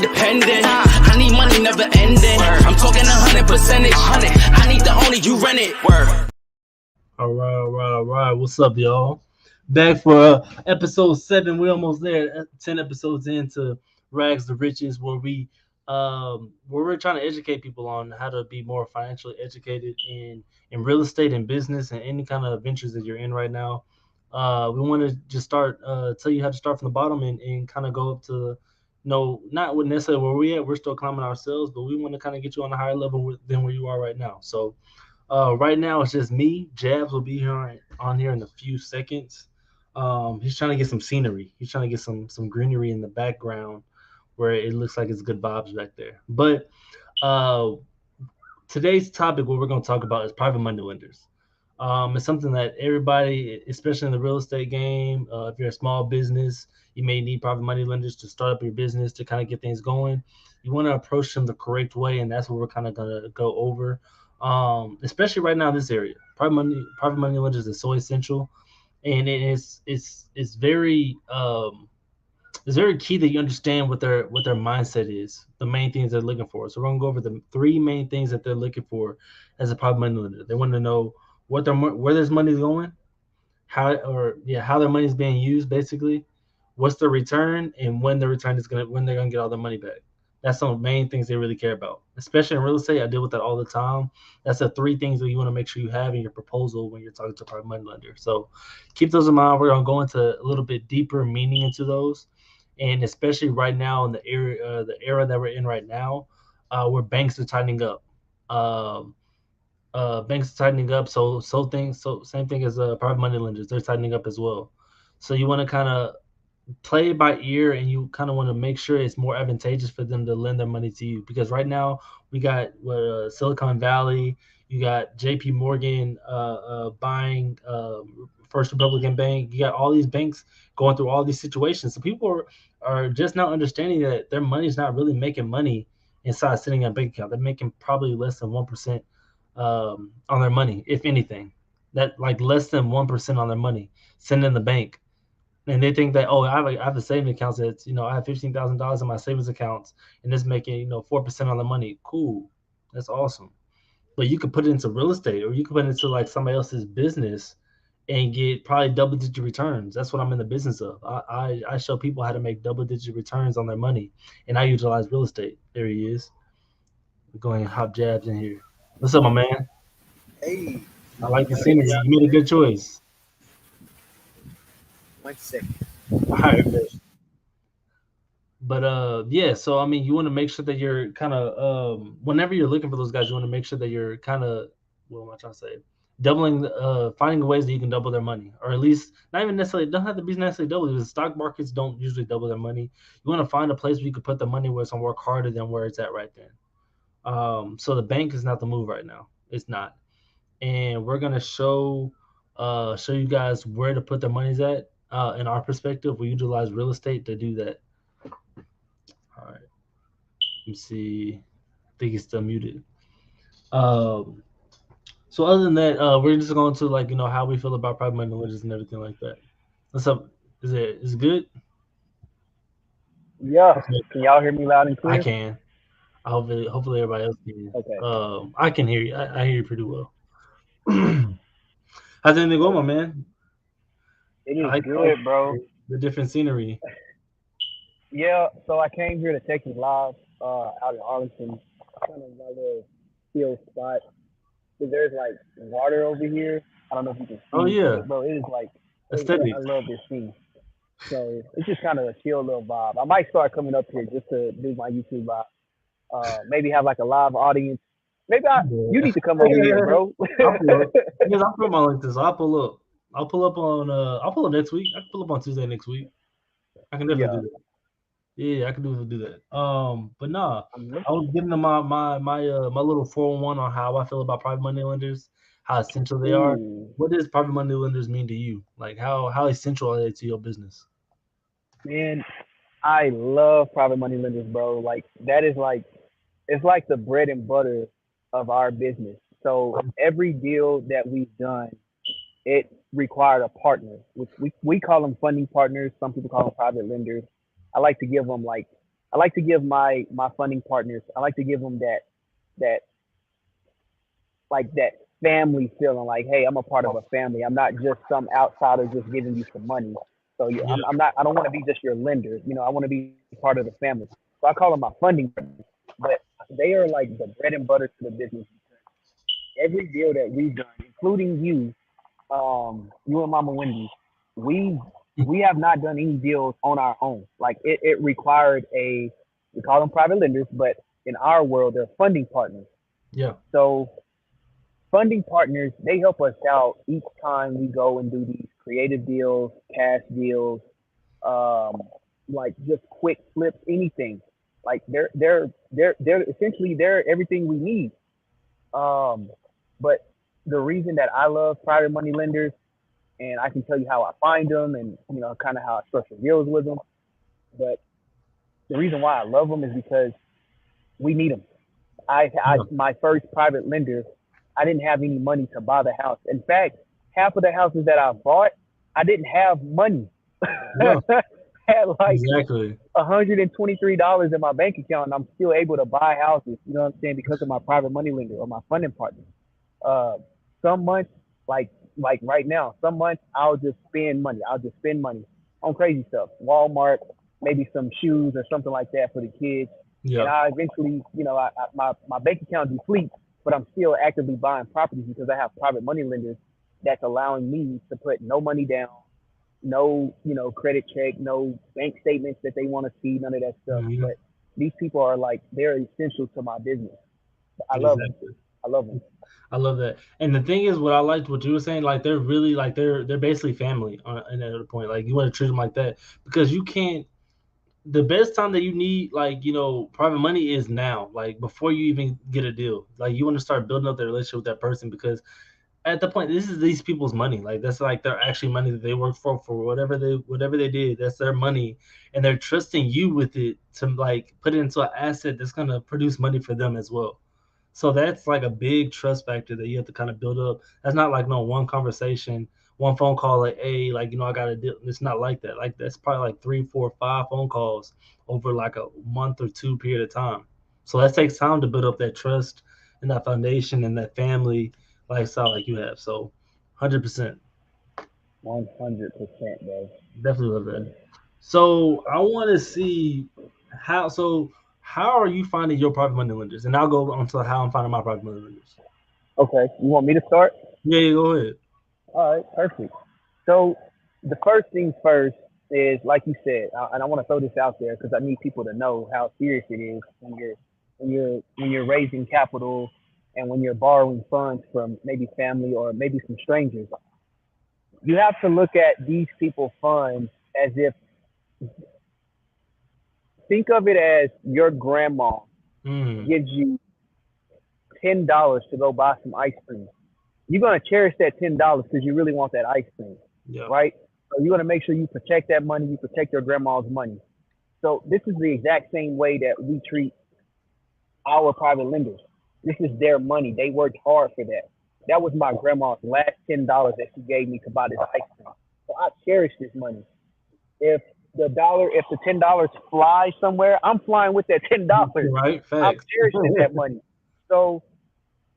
be dependent. I need money never ending. I'm talking 100%. I need the only you rent it. Word. All right. What's up, y'all? Back for episode 7. We're almost there. 10 episodes into Rags to Riches, where we're trying to educate people on how to be more financially educated in real estate and business and any kind of ventures that you're in right now. We want to just start tell you how to start from the bottom and kind of go up to no, not necessarily where we at. We're still climbing ourselves, but we want to kind of get you on a higher level than where you are right now. So right now it's just me. Jabs will be here on here in a few seconds. He's trying to get some scenery. He's trying to get some greenery in the background where it looks like it's good vibes back there. But uh, today's topic, what we're going to talk about, is private money lenders. It's something that everybody, especially in the real estate game, if you're a small business, you may need private money lenders to start up your business to kind of get things going. You want to approach them the correct way, and that's what we're kind of going to go over. Especially right now in this area, private money lenders is so essential, and it's very it's very key that you understand what their mindset is, the main things they're looking for. So we're gonna go over the three main things that they're looking for as a private money lender. They want to know where their money's going, how their money is being used, basically, what's the return, and when they're gonna get all their money back. That's some main things they really care about, especially in real estate. I deal with that all the time. That's the three things that you want to make sure you have in your proposal when you're talking to a private money lender. So keep those in mind. We're gonna go into a little bit deeper meaning into those, and especially right now in the era that we're in right now, where banks are tightening up. Um, Banks are tightening up, so same thing as private money lenders. They're tightening up as well. So you want to kind of play it by ear, and you kind of want to make sure it's more advantageous for them to lend their money to you, because right now we got Silicon Valley, you got JP Morgan buying First Republican Bank. You got all these banks going through all these situations, so people are just now understanding that their money is not really making money inside sitting in a bank account. They're making probably less than 1% on their money, if anything. That, like, less than 1% on their money sitting in the bank, and they think that, oh, I have a savings account that's, I have $15,000 in my savings accounts, and it's making 4% on the money. Cool, that's awesome. But you could put it into real estate, or you could put it into like somebody else's business and get probably double digit returns. That's what I'm in the business of. I show people how to make double digit returns on their money, and I utilize real estate. There he is. We're going hop jabs in here. What's up, my man? Hey, I like the y'all hear me scenery. loud You and made a clear? good choice. 1 second. All right. But yeah, so I mean, you want to make sure that you're kind of whenever you're looking for those guys, you want to make sure that you're kind of, what am I trying to say, doubling, finding ways that you can double their money, or at least not even necessarily, don't have to be necessarily double, because stock markets don't usually double their money. You want to find a place where you can put the money where it's gonna work harder than where it's at right then. So the bank is not the move right now. It's not, and we're gonna show you guys where to put their money's at. In our perspective, we utilize real estate to do that. All right. Let me see. I think he's still muted. Um, so other than that, we're just going to, like, how we feel about private money lenders and everything like that. What's up? Is it good? Yeah. Okay. Can y'all hear me loud and I clear? can. Hopefully everybody else can. Okay. I can hear you. I hear you pretty well. How's anything going, my Okay. man? It I is like good, bro. the different scenery. Yeah. So I came here to Texas Live, out in Arlington, kind of my little chill spot. So there's like water over here. I don't know if you can Oh see, yeah, but bro, it is like, I aesthetics. love this scene. So it's just kind of a chill little vibe. I might start coming up here just to do my YouTube live. Maybe have like a live audience. Maybe you Yeah. need to come over here, bro. I'll pull up. Because I'll put my link this. I'll pull up. I'll pull up next week. I can pull up on Tuesday next week. I can definitely Yeah. do that. Yeah, I can definitely do that. But nah, I'm I was giving them my little 401 on how I feel about private money lenders, how essential they are. Ooh, What does private money lenders mean to you? Like, how essential are they to your business? man, I love private money lenders, bro. Like that is like it's like the bread and butter of our business. So every deal that we've done, it required a partner, which we call them funding partners. Some people call them private lenders. I like to give them like I like to give my funding partners. I like to give them that like that family feeling. Like, hey, I'm a part of a family. I'm not just some outsider just giving you some money. So Yeah. I'm not. I don't want to be just your lender. I want to be part of the family. So I call them my funding partners. But they are like the bread and butter to the business. Every deal that we've done, including you and Mama Wendy, we we have not done any deals on our own. Like it required we call them private lenders, but in our world, they're funding partners. Yeah. So funding partners, they help us out each time we go and do these creative deals, cash deals, um, like just quick flips, anything. Like they're essentially they're everything we need. Um, but the reason that I love private money lenders, and I can tell you how I find them, and kind of how I structure deals with them. But the reason why I love them is because we need them. I Yeah. my first private lender, I didn't have any money to buy the house. In fact, half of the houses that I bought, I didn't have money. Yeah. Had like Exactly. $123 in my bank account, and I'm still able to buy houses. You know what I'm saying? Because of my private money lender or my funding partner. Uh, some months, like right now, some months I'll just spend money. I'll just spend money on crazy stuff, Walmart, maybe some shoes or something like that for the kids. And Yeah. I eventually, my bank account depletes, but I'm still actively buying properties because I have private money lenders that's allowing me to put no money down, no, credit check, no bank statements that they want to see, none of that stuff. Mhm. But these people are like they're essential to my business. I love them. Exactly. I love them. I love that. And the thing is, what I liked what you were saying, like they're really like they're basically family on in that other point. Like you want to treat them like that because you can't. The best time that you need like private money is now, like before you even get a deal. Like you want to start building up the relationship with that person because at the point this is these people's money. Like that's like their actually money that they work for whatever they did. That's their money, and they're trusting you with it to like put it into an asset that's gonna produce money for them as well. So that's like a big trust factor that you have to kind of build up. That's not like no one conversation, one phone call, like, hey, like, I got to deal. It's not like that. Like, that's probably like three, four, five phone calls over like a month or two period of time. So that takes time to build up that trust and that foundation and that family lifestyle like you have. So 100%. 100%, bro. Definitely love that. So I want to see how are you finding your private money lenders? And I'll go on to how I'm finding my private money lenders. Okay, you want me to start? Yeah, yeah, go ahead. All right, perfect. So the first things first is like you said, and I want to throw this out there because I need people to know how serious it is when you're raising capital and when you're borrowing funds from maybe family or maybe some strangers. You have to look at these people funds as if think of it as your grandma Mm, gives you $10 to go buy some ice cream. You're gonna cherish that $10 because you really want that ice cream, yeah, right? So you're gonna make sure you protect that money, you protect your grandma's money. So this is the exact same way that we treat our private lenders. This is their money. They worked hard for that. That was my grandma's last $10 that she gave me to buy this ice cream. So I cherish this money. If if the $10 flies somewhere, I'm flying with that $10. right. I'm Facts. cherishing that money. So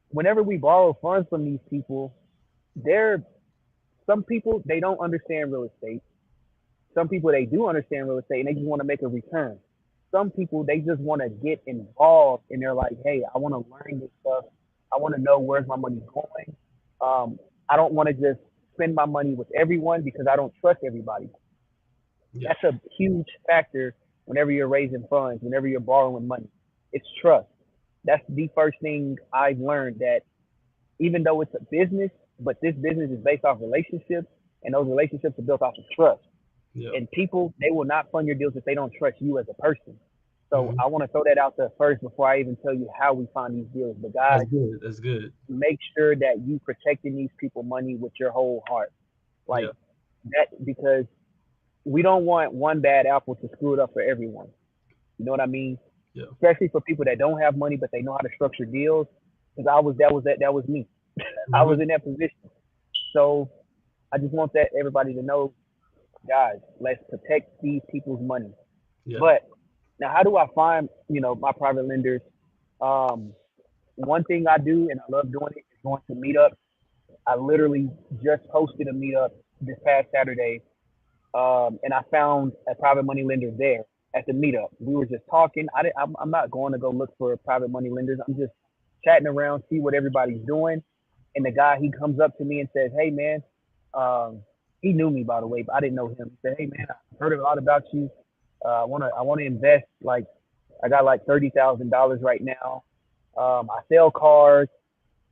whenever we borrow funds from these people, they're some people they don't understand real estate. Some people they do understand real estate and they just want to make a return. Some people they just want to get involved and they're like, hey, I want to learn this stuff. I want to know where's my money going. I don't want to just spend my money with everyone because I don't trust everybody. Yeah, That's a huge factor whenever you're raising funds, whenever you're borrowing money. It's trust. That's the first thing I've learned that even though it's a business, but this business is based off relationships, and those relationships are built off of trust. yeah. And people, they will not fund your deals if they don't trust you as a person. So Hmm. I want to throw that out there first before I even tell you how we find these deals. But That's guys, good. That's good. make sure that you protecting these people money with your whole heart, Yeah, like that, because we don't want one bad apple to screw it up for everyone. You know what I mean? yeah. Especially for people that don't have money but they know how to structure deals. Because that was me. I Hmm. was in that position. So I just want that everybody to know, guys, let's protect these people's money. Yeah, But Now, how do I find, my private lenders? Um, One thing I do, and I love doing it, is going to meetups. I literally just hosted a meetup this past Saturday, and I found a private money lender there at the meetup. We were just talking. I'm not going to go look for private money lenders. I'm just chatting around, see what everybody's doing. And the guy, he comes up to me and says, "Hey man," um, he knew me by the way, but I didn't know him. He said, "Hey man, I heard a lot about you. I wanna invest. Like, I got like $30,000 right now. I sell cars.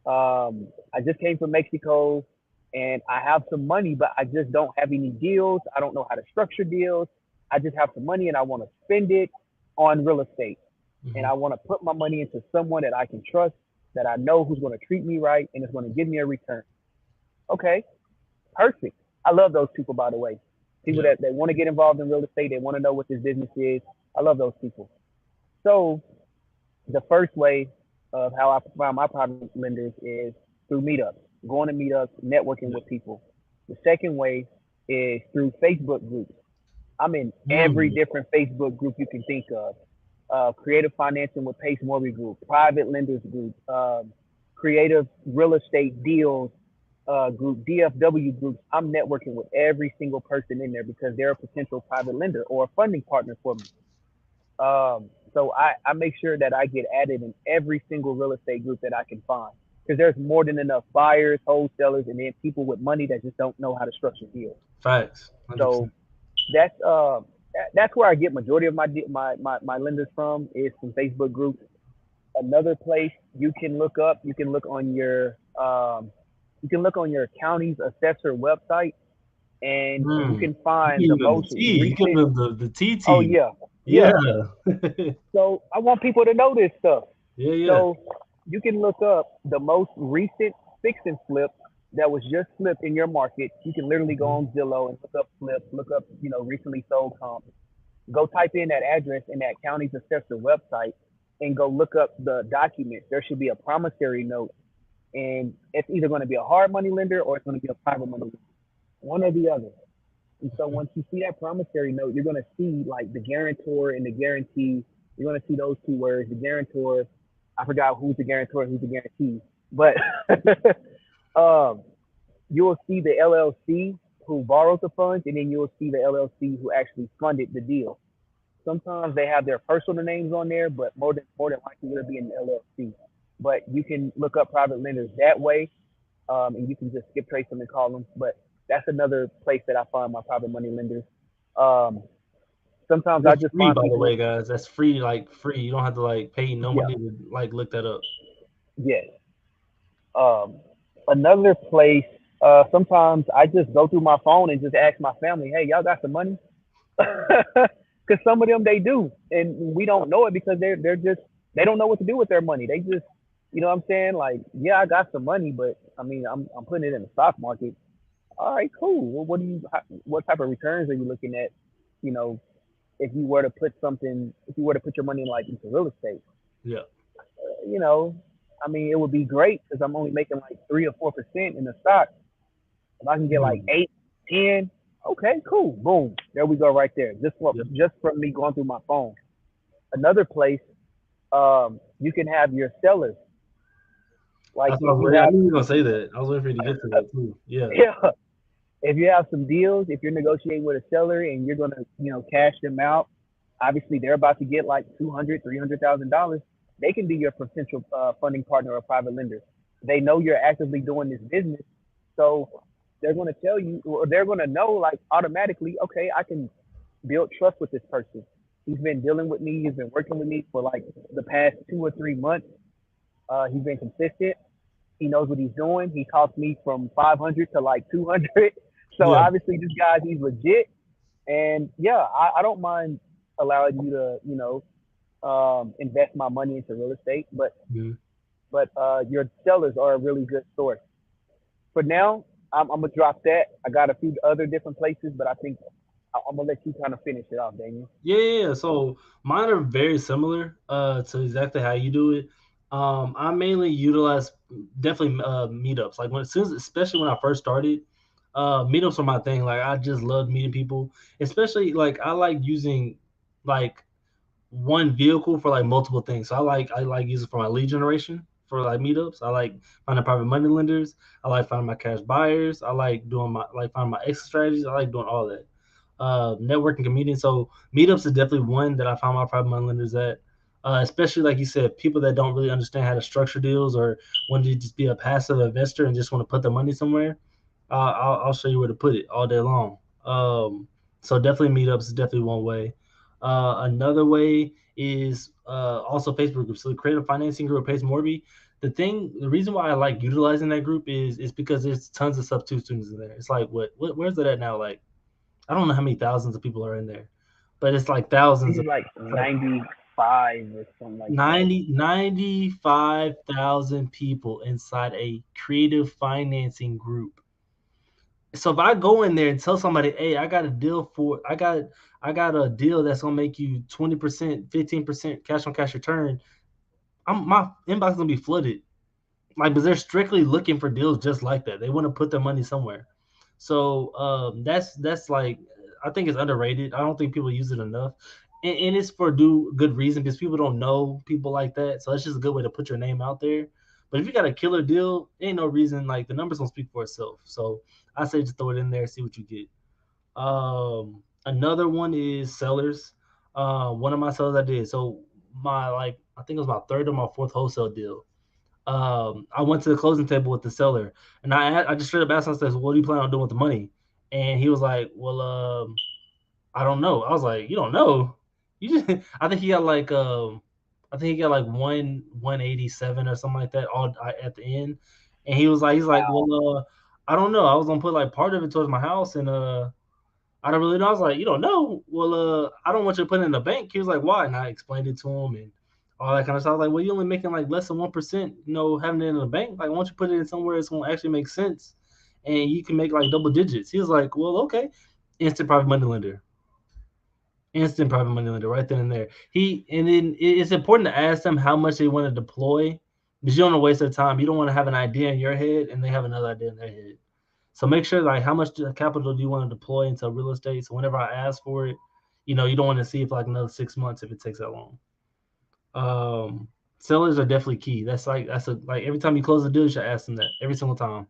I just came from Mexico and I have some money, but I just don't have any deals. I don't know how to structure deals. I just have some money and I want to spend it on real estate. And Hmm. I want to put my money into someone that I can trust, that I know who's going to treat me right and is going to give me a return." Okay, perfect. I love those people, by the way. People Yeah. that they want to get involved in real estate, they want to know what this business is. I love those people. So the first way of how I find my private lenders is through meetups, going to meetups, networking Yeah. with people. The second way is through Facebook groups. I'm in every Mm. different Facebook group you can think of. Creative financing with Pace Mortgage Group, private lenders group, creative real estate deals group, DFW groups. I'm networking with every single person in there because they're a potential private lender or a funding partner for me. So I make sure that I get added in every single real estate group that I can find because there's more than enough buyers, wholesalers, and then people with money that just don't know how to structure deals. Facts. 100%. So that's that's where I get majority of my lenders from is from Facebook groups. Another place you can look on your county's assessor website, and you Mm. can You find the giving them the most T. You giving recent. them the Oh TT. yeah, Yeah. yeah. So I want people to know this stuff. Yeah, yeah. So you can look up the most recent fix and flip that was just flipped in your market. You can literally go Mhm. on Zillow and look up flips, look up, recently sold comps. Go type in that address in that county's assessor website and go look up the documents. There should be a promissory note, and it's either going to be a hard money lender or it's going to be a private money lender, one or the other. And so once you see that promissory note, you're going to see like the guarantor and the guarantee. You're going to see those two words, the guarantor. I forgot who's the guarantor, who's the guarantee, but um, you will see the LLC who borrowed the funds, and then you will see the LLC who actually funded the deal. Sometimes they have their personal names on there, but more than likely it'll be an LLC. But you can look up private lenders that way, and you can just skip trace them and call them. But that's another place that I find my private money lenders. Um, Sometimes I That's just free, find by the people. way, guys. That's free, like free. You don't have to like pay no Yeah, money to like look that up. yes. Um, Another place. Sometimes I just go through my phone and just ask my family, "Hey, y'all got some money?" Because some of them they do, and we don't know it because they're just they don't know what to do with their money. They just, what I'm saying, like, yeah, I got some money, but I mean, I'm putting it in the stock market. All right, cool. Well, what type of returns are you looking at? You know, if you were to put your money in like into real estate, Yeah. you know, I mean, it would be great because I'm only making like 3 or 4% in the stock. If I can get like Mm. 8, 10, okay, cool, boom, there we go, right there. Yeah. Just from me going through my phone. Another place, you can have your sellers. Like That's what I if was you waiting. I have, knew you were gonna say that. I was waiting for you to get to that too. Yeah. yeah, if you have some deals, if you're negotiating with a seller and you're gonna, cash them out, obviously they're about to get like 200, $300,000. They can be your potential funding partner or private lender. They know you're actively doing this business, so they're gonna tell you, or they're gonna know like automatically, okay, I can build trust with this person. He's been dealing with me. He's been working with me for like the past 2 or 3 months. He's been consistent. He knows what he's doing. He talked me from 500 to like 200. So Yeah. obviously this guy, he's legit. And yeah, I don't mind allowing you to, invest my money into real estate, Mhm. but your sellers are a really good source. For now, I'm gonna drop that. I got a few other different places, but I think I'm gonna let you kind of finish it off, Daniel. Yeah, yeah, yeah. So mine are very similar to exactly how you do it. I mainly utilize definitely meetups. Like especially when I first started, meetups are my thing. Like I just love meeting people, especially like I like using like one vehicle for like multiple things. So I like using for my lead generation for like meetups. I like finding private money lenders. I like finding my cash buyers. I like doing my like finding my exit strategies. I like doing all that. Networking community. So meetups is definitely one that I found my private money lenders at. Especially like you said, people that don't really understand how to structure deals or want to just be a passive investor and just want to put their money somewhere. I'll show you where to put it all day long. So definitely meetups is definitely one way. Another way is also Facebook groups. So the creative financing group pays Morby. The reason why I like utilizing that group is because there's tons of sub two students in there. It's like where's it at now? Like I don't know how many thousands of people are in there, but it's like thousands He's of like like 95 or something like that. 95,000 people inside a creative financing group. So if I go in there and tell somebody, "Hey, I got a deal that's gonna make you 20%, 15% cash on cash return," my inbox is gonna be flooded. Like, but they're strictly looking for deals just like that. They want to put their money somewhere. So that's like I think it's underrated. I don't think people use it enough, and it's for do good reason because people don't know people like that. So it's just a good way to put your name out there. But if you got a killer deal, ain't no reason like the numbers don't speak for itself. So I say just throw it in there, see what you get. Another one is sellers. One of my sellers I did. So my like I think it was my third or my fourth wholesale deal. I went to the closing table with the seller, and I just straight up asked him, I said, "What do you plan on doing with the money?" And he was like, "Well, I don't know." I was like, "You don't know? You just?" I think he got like 187 or something like that all at the end, and he's like, "Well, I don't know. I was gonna put like part of it towards my house, and I don't really know." I was like, "You don't know? Well, I don't want you to put it in the bank." He was like, "Why?" And I explained it to him and all that kind of stuff. I was like, "Well, you're only making like less than 1%, having it in the bank. Like, why don't you put it in somewhere it's gonna actually make sense, and you can make like double digits?" He was like, "Well, okay." Instant private money lender, instant private money lender, right then and there. And then it's important to ask them how much they want to deploy, because you don't want to waste their time. You don't want to have an idea in your head and they have another idea in their head. So make sure like how much capital do you want to deploy into real estate. So whenever I ask for it, you don't want to see it for like another 6 months if it takes that long. Um, Sellers are definitely key. That's like every time you close a deal, you should ask them that every single time.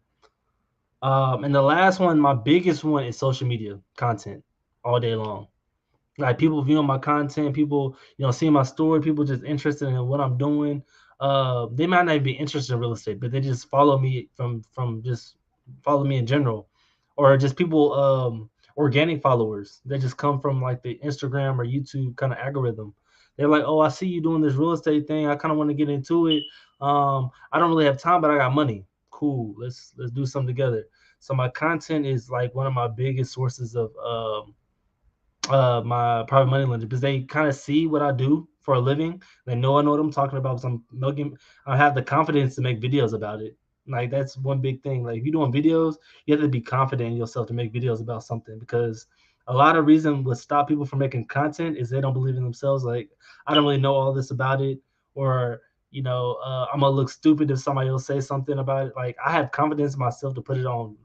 And the last one, my biggest one is social media content all day long. Like people viewing my content, people seeing my story, people just interested in what I'm doing. They might not be interested in real estate, but they just follow me from just follow me in general, or just people organic followers that just come from like the Instagram or YouTube kind of algorithm. They're like, "Oh, I see you doing this real estate thing. I kind of want to get into it. I don't really have time, but I got money. Cool. Let's do something together." So my content is like one of my biggest sources of my private money lender because they kind of see what I do for a living. They know I know what I'm talking about. So I have the confidence to make videos about it. Like that's one big thing. Like if you're doing videos, you have to be confident in yourself to make videos about something because a lot of reason what stop people from making content is they don't believe in themselves. Like I don't really know all this about it, or I'm gonna look stupid if somebody else says something about it. Like I have confidence in myself to put it on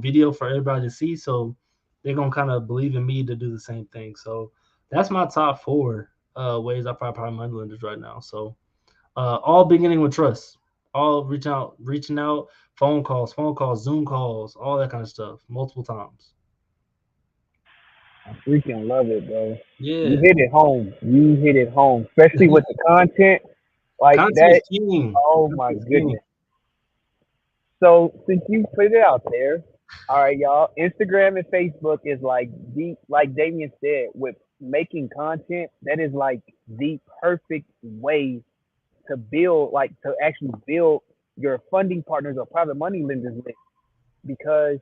video for everybody to see. So they're gonna kind of believe in me to do the same thing. So that's my top four ways I find private money lenders right now. So all beginning with trust, all reaching out, phone calls, Zoom calls, all that kind of stuff, multiple times. I freaking love it, bro. You Yeah, hit it home. You hit it home, especially with the content like content is that. king. Oh my Content is king. goodness. So since you put it out there, all right, y'all. Instagram and Facebook is like Damien said, with making content. That is like the perfect way to build, like to actually build your funding partners or private money lenders list, because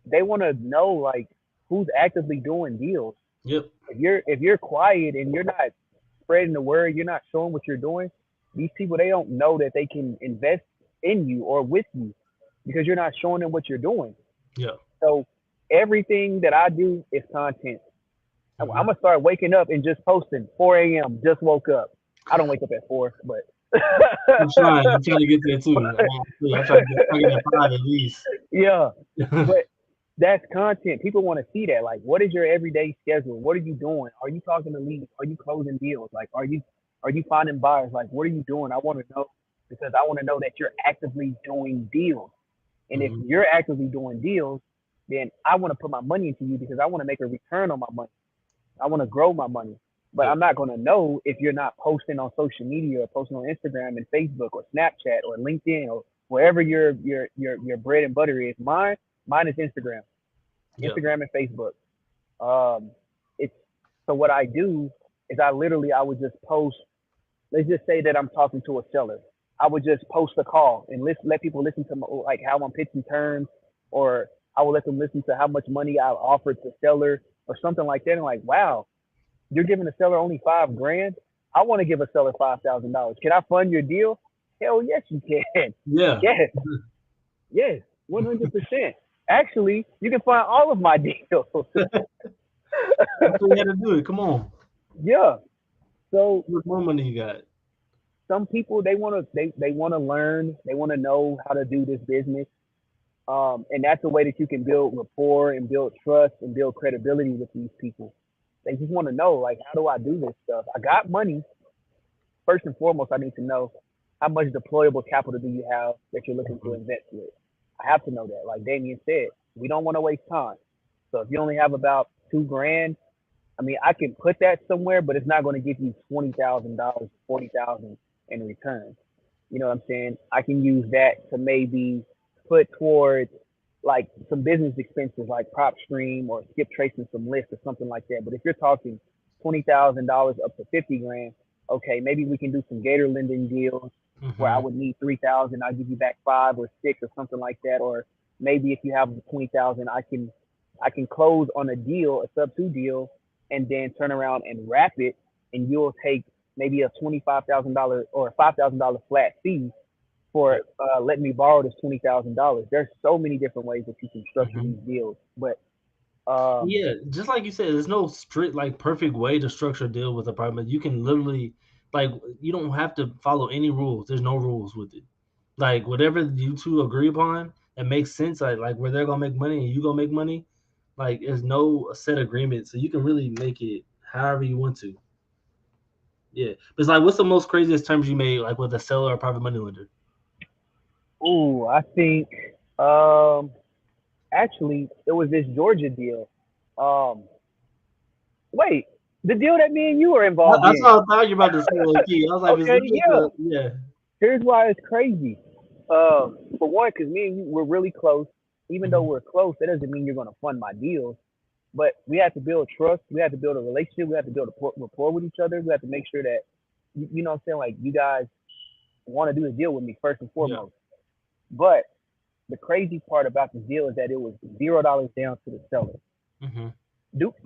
they want to know like who's actively doing deals. Yep. If you're quiet and you're not spreading the word, you're not showing what you're doing, these people, they don't know that they can invest in you or with you because you're not showing them what you're doing. Yep. So everything that I do is content. I'm Mm-hmm. gonna start waking up and just posting 4 a.m. Just woke up. I don't wake up at 4, but I'm trying. I'm trying to get there too. I'm trying to get at five at least. yeah. But That's content. People want to see that. Like, what is your everyday schedule? What are you doing? Are you talking to leads? Are you closing deals? Like, are you finding buyers? Like, what are you doing? I want to know because I want to know that you're actively doing deals. And if Hmm. you're actively doing deals, then I want to put my money into you because I want to make a return on my money. I want to grow my money. But Yeah. I'm not going to know if you're not posting on social media or posting on Instagram and Facebook or Snapchat or LinkedIn or wherever your bread and butter is. Mine is Instagram. Yeah. Instagram and Facebook. Um, it's so what I do is I would just post. Let's just say that I'm talking to a seller. I would just post a call and let people listen to like how I'm pitching terms, or I would let them listen to how much money I offered to seller or something like that. And like, wow, you're giving the seller only 5 grand. I want to give a seller $5,000. Can I fund your deal? Hell yes, you can. Yeah. Yes, yes, 100%. Actually, you can find all of my deals. That's what you had to do it. Come on. Yeah. So How much more money you got? some people they want to learn, they want to know how to do this business, and that's a way that you can build rapport and build trust and build credibility with these people. They just want to know like how do I do this stuff? I got money. First and foremost, I need to know how much deployable capital do you have that you're looking to Mhm. invest with. I have to know that. Like Damien said, we don't want to waste time. So if you only have about 2 grand, I mean, I can put that somewhere, but it's not going to give you $20,000, 40,000 in return. You know what I'm saying? I can use that to maybe put towards like some business expenses like prop stream or skip tracing some lists or something like that. But if you're talking $20,000 up to 50 grand, okay, maybe we can do some gator lending deals where I Mhm. would need 3,000, I'll give you back 5 or 6 or something like that. Or maybe if you have 20,000, I can close on a deal, a sub two deal, and then turn around and wrap it, and you'll take maybe a $25,000 or a $5,000 flat fee Yeah. for letting me borrow this $20,000. There's so many different ways that you can structure Mhm. these deals, but um, Yeah, just like you said, there's no strict like perfect way to structure a deal with apartment. You can literally like you don't have to follow any rules. There's no rules with it. Like whatever you two agree upon that makes sense, like where they're gonna make money and you gonna make money, like there's no set agreement. So you can really make it however you want to. Yeah. But it's like what's the most craziest terms you made like with a seller or private money lender? ooh, I think um, actually it was this Georgia deal. Um, Wait, the deal that me and you were involved That's in. what I thought you were about to say low key. I was like, is Okay, this like yeah. a yeah. Here's why it's crazy. For one, because me and you we're really close. Even though Mhm. we're close, that doesn't mean you're gonna fund my deals. But we have to build trust. We have to build a relationship. We have to build a rapport with each other. We have to make sure that you know what I'm saying. Like you guys want to do the deal with me first and Yeah. foremost. But the crazy part about the deal is that it was $0 down to the seller. Mhm.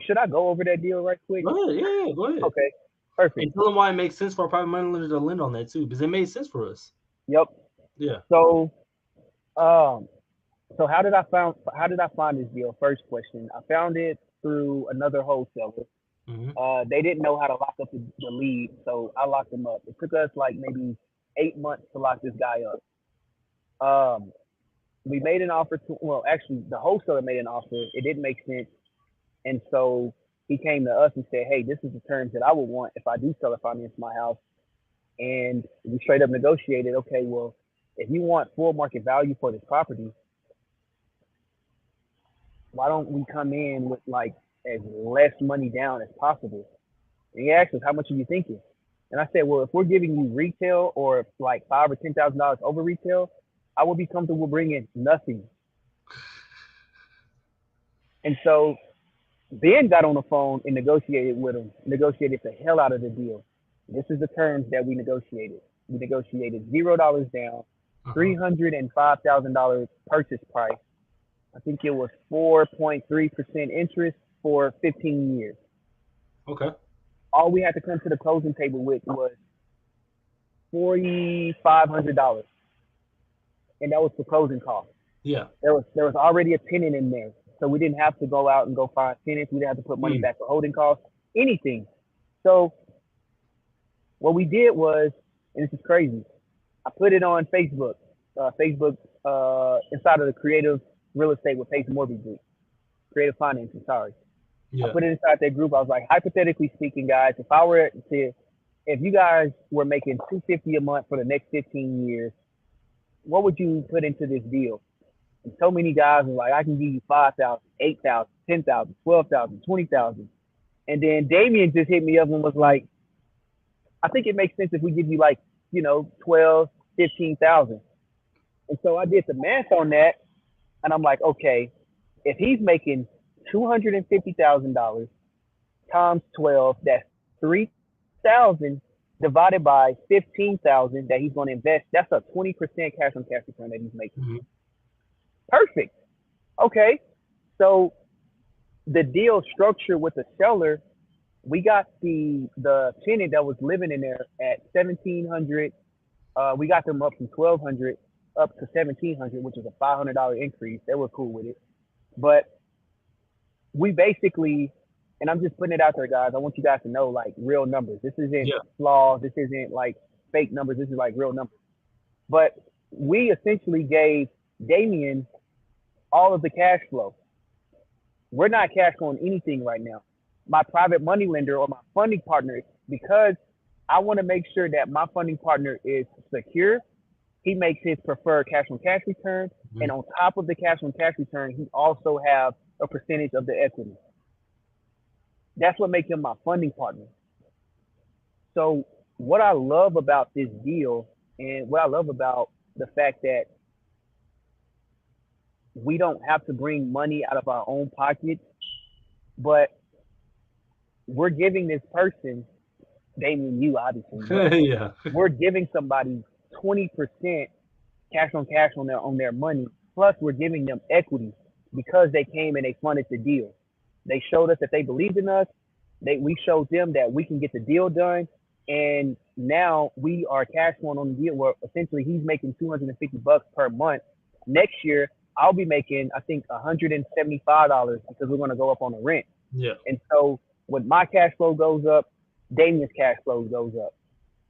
Should I go over that deal right quick? Go ahead. Yeah, yeah, go ahead. Okay, perfect. And tell them why it makes sense for a private money lender to lend on that too, because it made sense for us. Yep. Yeah. So um, so how did I find this deal? First question. I found it through another wholesaler. Hmm. They didn't know how to lock up the lead, so I locked them up. It took us like maybe 8 months to lock this guy up. Um, we made an offer to, well, actually, the wholesaler made an offer. It didn't make sense, and so he came to us and said, "Hey, this is the terms that I would want if I do sell or finance my house." And we straight up negotiated. Okay, well, if you want full market value for this property, why don't we come in with like as less money down as possible? And he asked us, how much are you thinking? And I said, well, if we're giving you retail or like $5,000 or $10,000 over retail, I would be comfortable bringing nothing. And so Ben got on the phone and negotiated with him, negotiated the hell out of the deal. This is the terms that we negotiated. We negotiated $0 down, Uh-huh. $305,000 purchase price. I think it was 4.3% interest for 15 years. Okay. All we had to come to the closing table with was $4,500, and that was the closing cost. Yeah. There was already a tenant in there, so we didn't have to go out and go find tenants. We didn't have to put money Mm. back for holding costs, anything. So what we did was, and this is crazy, I put it on Facebook, inside of the Creative Real Estate with Pace Mortgage Group. creative financing. Sorry, I Yeah. put it inside that group. I was like, hypothetically speaking, guys, if you guys were making 250 a month for the next 15 years, what would you put into this deal? And so many guys were like, I can give you 5,000, 8,000, 10,000, 12,000, 20,000. And then Damien just hit me up and was like, I think it makes sense if we give you like, 12, 15,000. And so I did the math on that, and I'm like, okay, if he's making $250,000 times 12, that's 3,000 divided by 15,000 that he's going to invest. That's a 20% cash on cash return that he's making. Mm-hmm. Perfect. Okay. So the deal structure with the seller, we got the tenant that was living in there at 1,700. We got them up from 1,200 up to 1,700, which is a $500 increase. They were cool with it, but we basically, and I'm just putting it out there, guys. I want you guys to know, like, real numbers. This isn't Yeah. flawed. This isn't like fake numbers. This is like real numbers. But we essentially gave Damien all of the cash flow. We're not cash flowing anything right now. My private money lender or my funding partner, because I want to make sure that my funding partner is secure. He makes his preferred cash on cash return, Mm-hmm. and on top of the cash on cash return, he also have a percentage of the equity. That's what makes him my funding partner. So what I love about this deal, and what I love about the fact that we don't have to bring money out of our own pockets, but we're giving this person, Damien, you obviously, but Yeah. we're giving somebody 20% cash on their money. Plus, we're giving them equity because they came and they funded the deal. They showed us that they believed in us. We showed them that we can get the deal done, and now we are cash flowing on the deal. Where essentially he's making $250 per month. Next year, I'll be making, I think, $175 because we're going to go up on the rent. Yeah. And so when my cash flow goes up, Damien's cash flow goes up.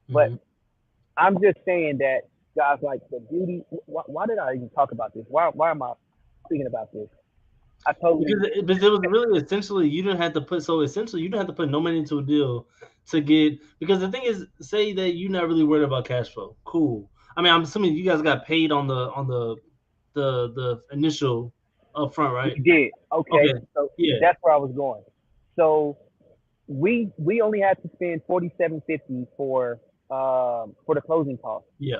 But Mm-hmm. I'm just saying that, guys, like the beauty. Why did I even talk about this? Why am I speaking about this? I totally Because it was really essentially you didn't have to put you didn't have to put no money into a deal to get, because the thing is, say that you're not really worried about cash flow. Cool. I mean, I'm assuming you guys got paid on the initial upfront, right? we did. Okay. Okay, so Yeah. that's where I was going. So we only had to spend 47.50 for the closing costs. Yeah.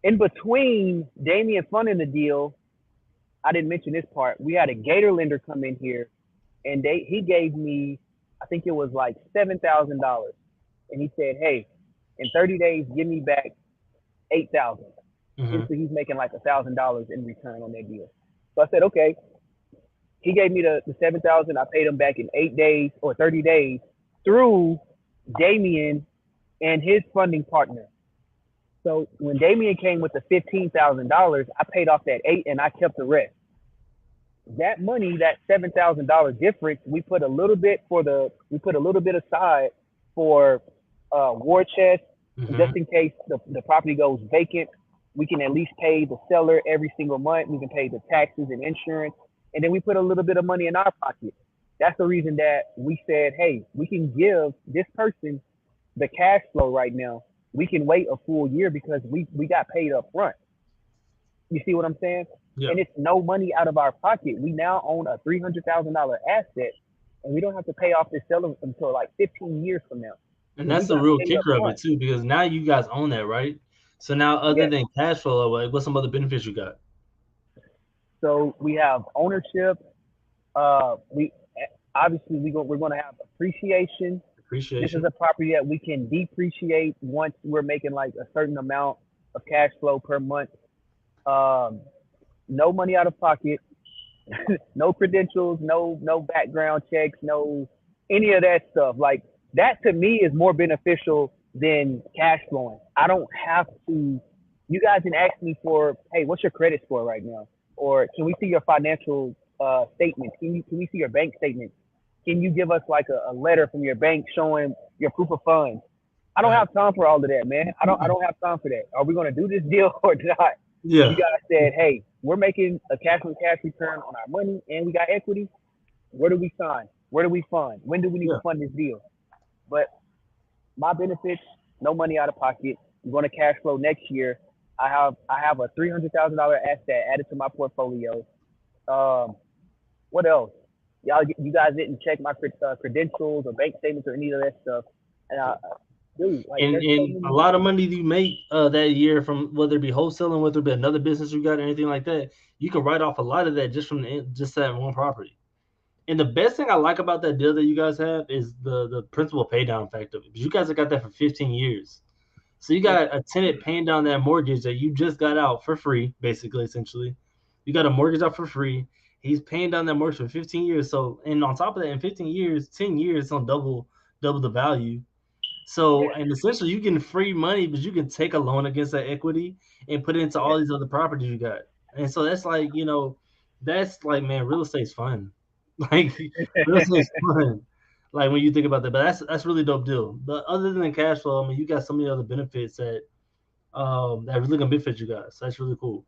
In between Damien funding the deal, I didn't mention this part. We had a Gator lender come in here, and he gave me, I think it was like $7,000, and he said, "Hey, in 30 days, give me back 8,000." Mm-hmm. So he's making like $1,000 in return on that deal. So I said, okay. He gave me the 7,000. I paid him back in 8 days or 30 days through Damien and his funding partner. So when Damien came with the $15,000, I paid off that eight and I kept the rest. That money, that $7,000 difference, we put a little bit aside for war chest, Mm-hmm. just in case the property goes vacant. We can at least pay the seller every single month. We can pay the taxes and insurance, and then we put a little bit of money in our pocket. That's the reason that we said, hey, we can give this person the cash flow right now. We can wait a full year because we got paid up front. You see what I'm saying? Yeah. And it's no money out of our pocket. We now own a $300,000 asset, and we don't have to pay off this seller until like 15 years from now. And We that's the got real paid up kicker of it front. too, because now you guys own that, right? So now, other Yes. than cash flow, like, what's some other benefits you got? So we have ownership. We obviously we're going to have appreciation. This is Appreciation. a property that we can depreciate once we're making like a certain amount of cash flow per month. Um, no money out of pocket, no credentials, no background checks, no any of that stuff. Like that to me is more beneficial than cash flowing. I don't have to. You guys can ask me for, hey, what's your credit score right now, or can we see your financial statements? Can we see your bank statements? Can you give us like a letter from your bank showing your proof of funds? I don't Right. have time for all of that, man. I don't have time for that. Are we gonna do this deal or not? Yeah. You guys said, hey, we're making a cash on cash return on our money and we got equity. Where do we sign? Where do we fund? When do we need to Yeah. fund this deal? But my benefits, no money out of pocket. I'm going to cash flow next year. I have a $300,000 asset added to my portfolio. Um, what else? You guys didn't check my credentials or bank statements or any of that stuff. And dude, like And there's so and a many. lot of money you make that year from whether it be wholesaling, whether it be another business you got or anything like that, you can write off a lot of that just from just that one property. And the best thing I like about that deal that you guys have is the principal pay down factor. Because you guys have got that for 15 years. So you Yep, got a tenant paying down that mortgage that you just got out for free, basically, essentially. You got a mortgage out for free. He's paying down that mortgage for 15 years. So, and on top of that, in 15 years, 10 years, it's on double the value. So, yeah, and essentially, you getting free money, but you can take a loan against that equity and put it into yeah. all these other properties you got. And so that's like, that's like, man, real estate's fun. Like, real estate's fun. Like when you think about that, but that's really dope deal. But other than cash flow, I mean, you got so many other benefits that really gonna benefit you guys. That's really cool.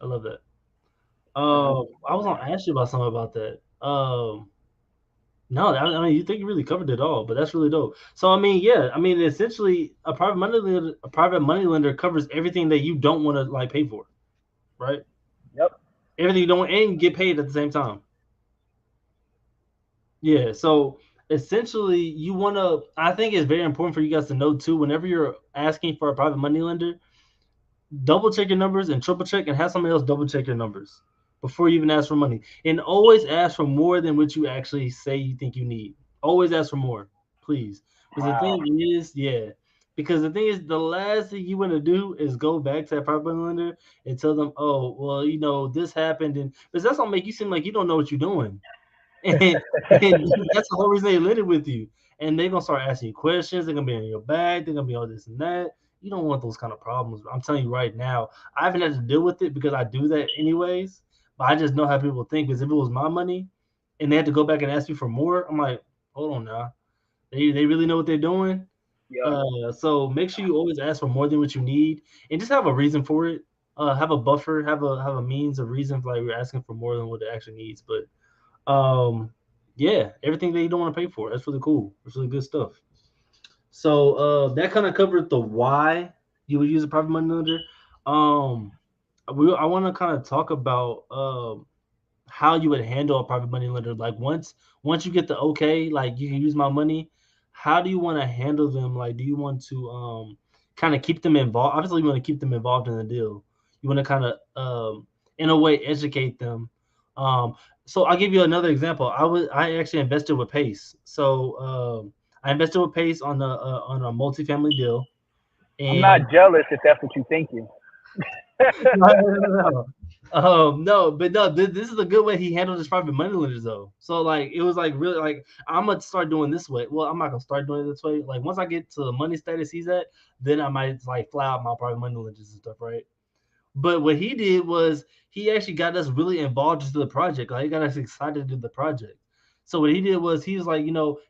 I love that. I was gonna ask you about something about that. No, I mean, you think you really covered it all, but that's really dope. So, I mean, yeah, I mean, essentially, a private money lender covers everything that you don't want to like pay for, right? Yep. Everything you don't and get paid at the same time. Yeah. So, essentially, you want to. I think it's very important for you guys to know too. Whenever you're asking for a private money lender, double check your numbers and triple check and have somebody else double check your numbers before you even ask for money. And always ask for more than what you actually say you think you need. Always ask for more, please. Because the Wow. thing is, yeah. Because the thing is, the last thing you want to do is go back to that private lender and tell them, "Oh, well, this happened," and because that's gonna make you seem like you don't know what you're doing. And that's the whole reason they landed with you. And they're gonna start asking you questions. They're gonna be in your bag. They're gonna be all this and that. You don't want those kind of problems. I'm telling you right now. I haven't had to deal with it because I do that anyways. But I just know how people think. Because if it was my money, and they had to go back and ask me for more, I'm like, hold on now. They really know what they're doing. Yep. So make sure you always ask for more than what you need, and just have a reason for it. Have a buffer. Have a means of reason for like we're asking for more than what it actually needs. But yeah, everything that you don't want to pay for. That's really cool. That's really good stuff. So that kind of covered the why you would use a private money lender. Um, I want to kind of talk about how you would handle a private money lender. Like once you get the okay, like you can use my money. How do you want to handle them? Like, do you want to kind of keep them involved? Obviously, you want to keep them involved in the deal. You want to kind of in a way educate them. Um, so I'll give you another example. I actually invested with Pace. So I invested with Pace on a multifamily deal, I'm not and jealous if that's what you're thinking. no. No, but no, this is a good way he handled his private money lenders though. So like it was like really like I'm gonna start doing this way. Well, I'm not gonna start doing it this way. Like once I get to the money status he's at, then I might like fly out my private money lenders and stuff, right? But what he did was he actually got us really involved into the project. Like he got us excited to the project. So what he did was he was like,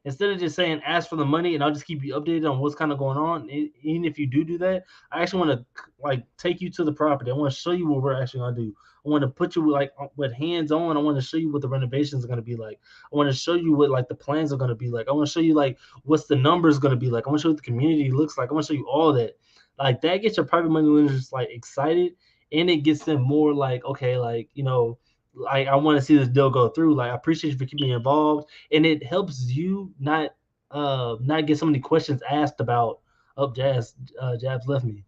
instead of just saying ask for the money and I'll just keep you updated on what's kind of going on. Even if you do that, I actually want to like take you to the property. I want to show you what we're actually gonna do. I want to put you like with hands on. I want to show you what the renovations are gonna be like. I want to show you what like the plans are gonna be like. I want to show you like what's the numbers gonna be like. I want to show you what the community looks like. I want to show you all that. Like that gets your private money lenders like excited and it gets them more like okay like like I want to see this deal go through. Like I appreciate you for keeping me involved, and it helps you not get so many questions asked about. Oh, Jabs left me.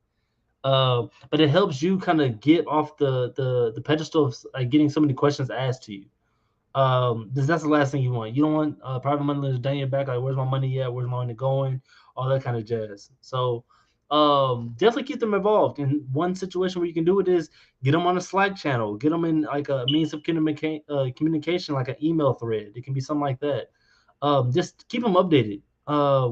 But it helps you kind of get off the pedestal of like getting so many questions asked to you. That's the last thing you want. You don't want private money lenders down your back. Like, where's my money at? Where's my money going? All that kind of jazz. So, definitely keep them involved. And one situation where you can do it is get them on a Slack channel, get them in like a means of communication, like an email thread. It can be something like that. Just keep them updated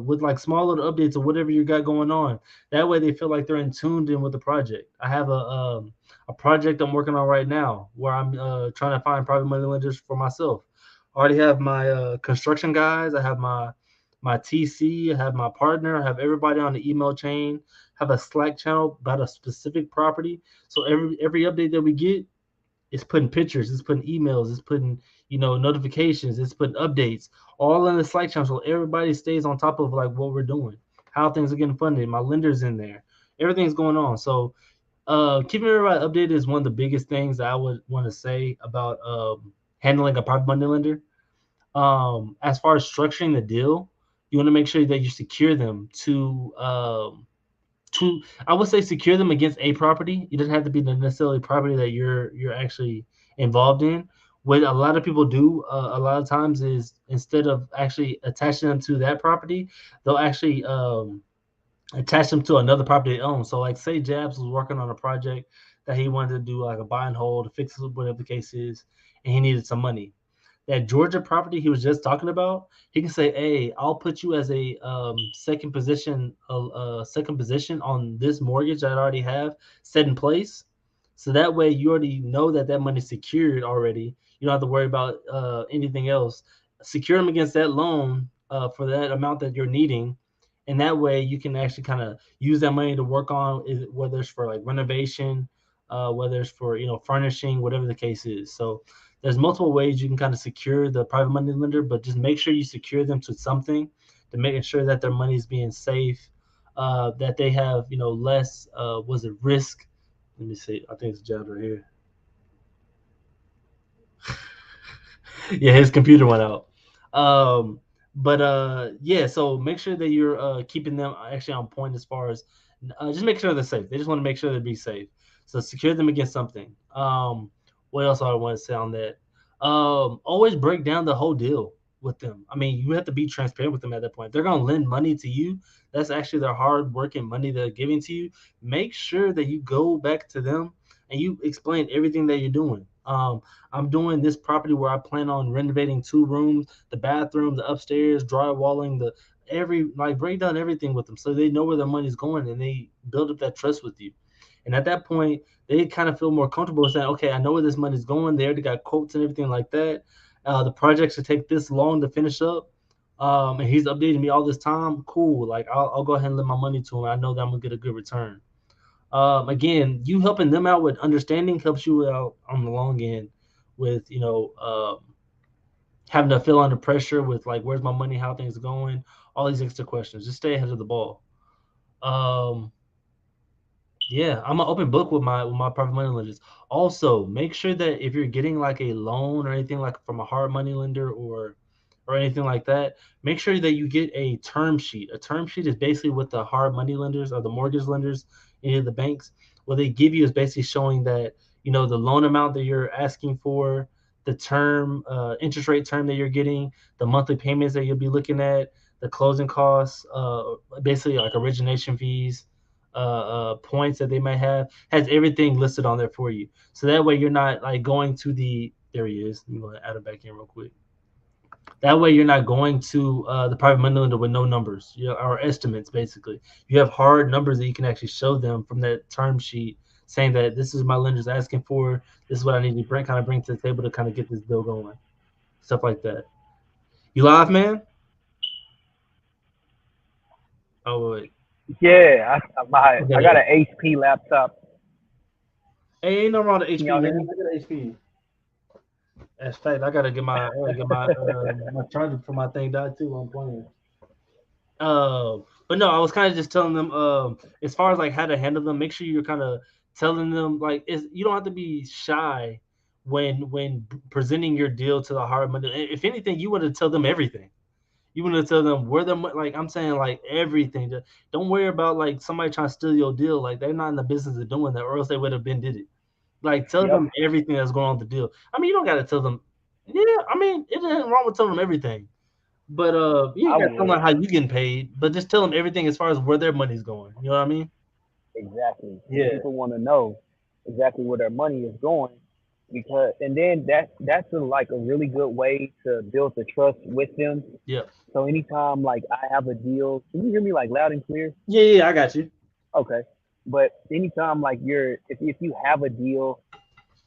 with like small little updates of whatever you got going on. That way, they feel like they're in tuned in with the project. I have a project I'm working on right now where I'm trying to find private money lenders for myself. I already have my construction guys. I have my TC. I have my partner. I have everybody on the email chain. have a Slack channel about a specific property. So every update that we get, it's putting pictures, it's putting emails, it's putting notifications, it's putting updates, all in the Slack channel, so everybody stays on top of like what we're doing, how things are getting funded. My lender's in there, everything's going on. So keeping everybody updated is one of the biggest things that I would want to say about handling a private money lender. As far as structuring the deal, you want to make sure that you secure them to I would say secure them against a property. It doesn't have to be the necessarily property that you're actually involved in. What a lot of people do a lot of times is instead of actually attaching them to that property, they'll actually attach them to another property they own. So like say Jabs was working on a project that he wanted to do like a buy and hold, to fix whatever the case is, and he needed some money. That Georgia property he was just talking about, he can say, "Hey, I'll put you as a second position on this mortgage that I already have set in place." So that way, you already know that that money's secured already. You don't have to worry about anything else. Secure them against that loan for that amount that you're needing, and that way you can actually kind of use that money to work on whether it's for like renovation, whether it's for furnishing, whatever the case is. So there's multiple ways you can kind of secure the private money lender, but just make sure you secure them to something to making sure that their money is being safe, that they have less was it risk. Let me see, I think it's Jad right here. Yeah, his computer went out. Um, but yeah, so make sure that you're keeping them actually on point as far as just make sure they're safe. They just want to make sure they're be safe. So secure them against something. What else I want to say on that? Always break down the whole deal with them. I mean, you have to be transparent with them at that point. If they're gonna lend money to you, that's actually their hard working money they're giving to you. Make sure that you go back to them and you explain everything that you're doing. I'm doing this property where I plan on renovating 2 rooms, the bathroom, the upstairs, drywalling, the every like break down everything with them so they know where their money's going and they build up that trust with you. And at that point, they kind of feel more comfortable saying, okay, I know where this money's going. They already got quotes and everything like that. The project should take this long to finish up. And he's updating me all this time. Cool. Like I'll go ahead and lend my money to him. I know that I'm gonna get a good return. Again, you helping them out with understanding helps you out on the long end with having to feel under pressure with like where's my money, how things are going, all these extra questions. Just stay ahead of the ball. Um, yeah, I'm an open book with my private money lenders. Also, make sure that if you're getting like a loan or anything like from a hard money lender or anything like that, make sure that you get a term sheet. A term sheet is basically what the hard money lenders or the mortgage lenders, any of the banks, what they give you is basically showing that the loan amount that you're asking for, the term, interest rate term that you're getting, the monthly payments that you'll be looking at, the closing costs, basically like origination fees, points that they might have, has everything listed on there for you. So that way you're not like going to the there he is. I'm going to add him back in real quick. That way you're not going to the private money lender with no numbers, or estimates basically. You have hard numbers that you can actually show them from that term sheet saying that this is my lender's asking for, this is what I need to bring to the table to kind of get this bill going. Stuff like that. You live, man? Oh wait. Yeah, I got Okay. an HP laptop. Hey, ain't no wrong with Can HP, y'all hear man. me? I got HP. That's fact. I gotta get my charger for my thing died too. I'm playing. But no, I was kind of just telling them, as far as like how to handle them, make sure you're kind of telling them like you don't have to be shy when presenting your deal to the hard money. If anything, you want to tell them everything. You want to tell them where the like I'm saying like everything. Don't worry about like somebody trying to steal your deal. Like they're not in the business of doing that, or else they would have been did it. Like tell Yep, them everything that's going on with the deal. I mean, you don't got to tell them. Yeah, I mean, it isn't wrong with telling them everything. But you I ain't got to tell would. them how you getting paid, but just tell them everything as far as where their money's going. You know what I mean? Exactly. Yeah. People want to know exactly where their money is going because, and then that's like a really good way to build the trust with them. Yeah. So anytime like I have a deal, can you hear me like loud and clear? Yeah. Yeah. I got you. Okay. But anytime like if you have a deal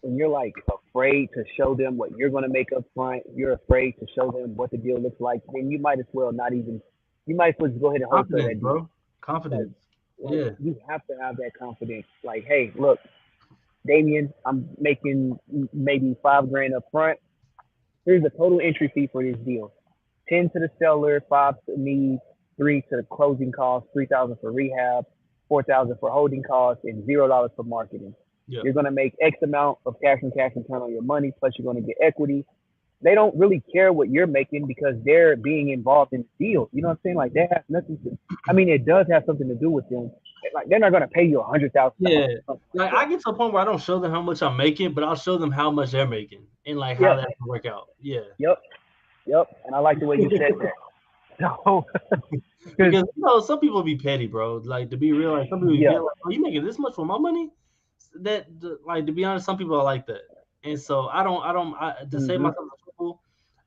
and you're like afraid to show them what you're gonna make up front, you're afraid to show them what the deal looks like, then you might as well not even you might as well just go ahead and wholesale Confidence, that deal. bro. Like Confidence. Like Yeah, you have to have that confidence. Like, hey, look, Damien, I'm making maybe 5 grand up front. Here's the total entry fee for this deal: 10 to the seller, 5 to me, 3 to the closing costs, 3,000 for rehab, 4,000 for holding costs, and $0 for marketing. yeah, You're gonna make X amount of cash and cash return on your money, plus you're gonna get equity. They don't really care what you're making because they're being involved in the deal. You know what I'm saying? Like that has nothing to. I mean, it does have something to do with them. Like they're not gonna pay you yeah. $100,000 or something like Like I that. get to a point where I don't show them how much I'm making, but I'll show them how much they're making and like how Yeah. that can work out. Yeah. Yep. Yep. And I like the way you said that. So, because Because some people be petty, bro. Like to be real, like some people be yeah. petty. Like, oh, you making this much for my money? Like to be honest, some people are like that, and so to save Hmm. myself the trouble,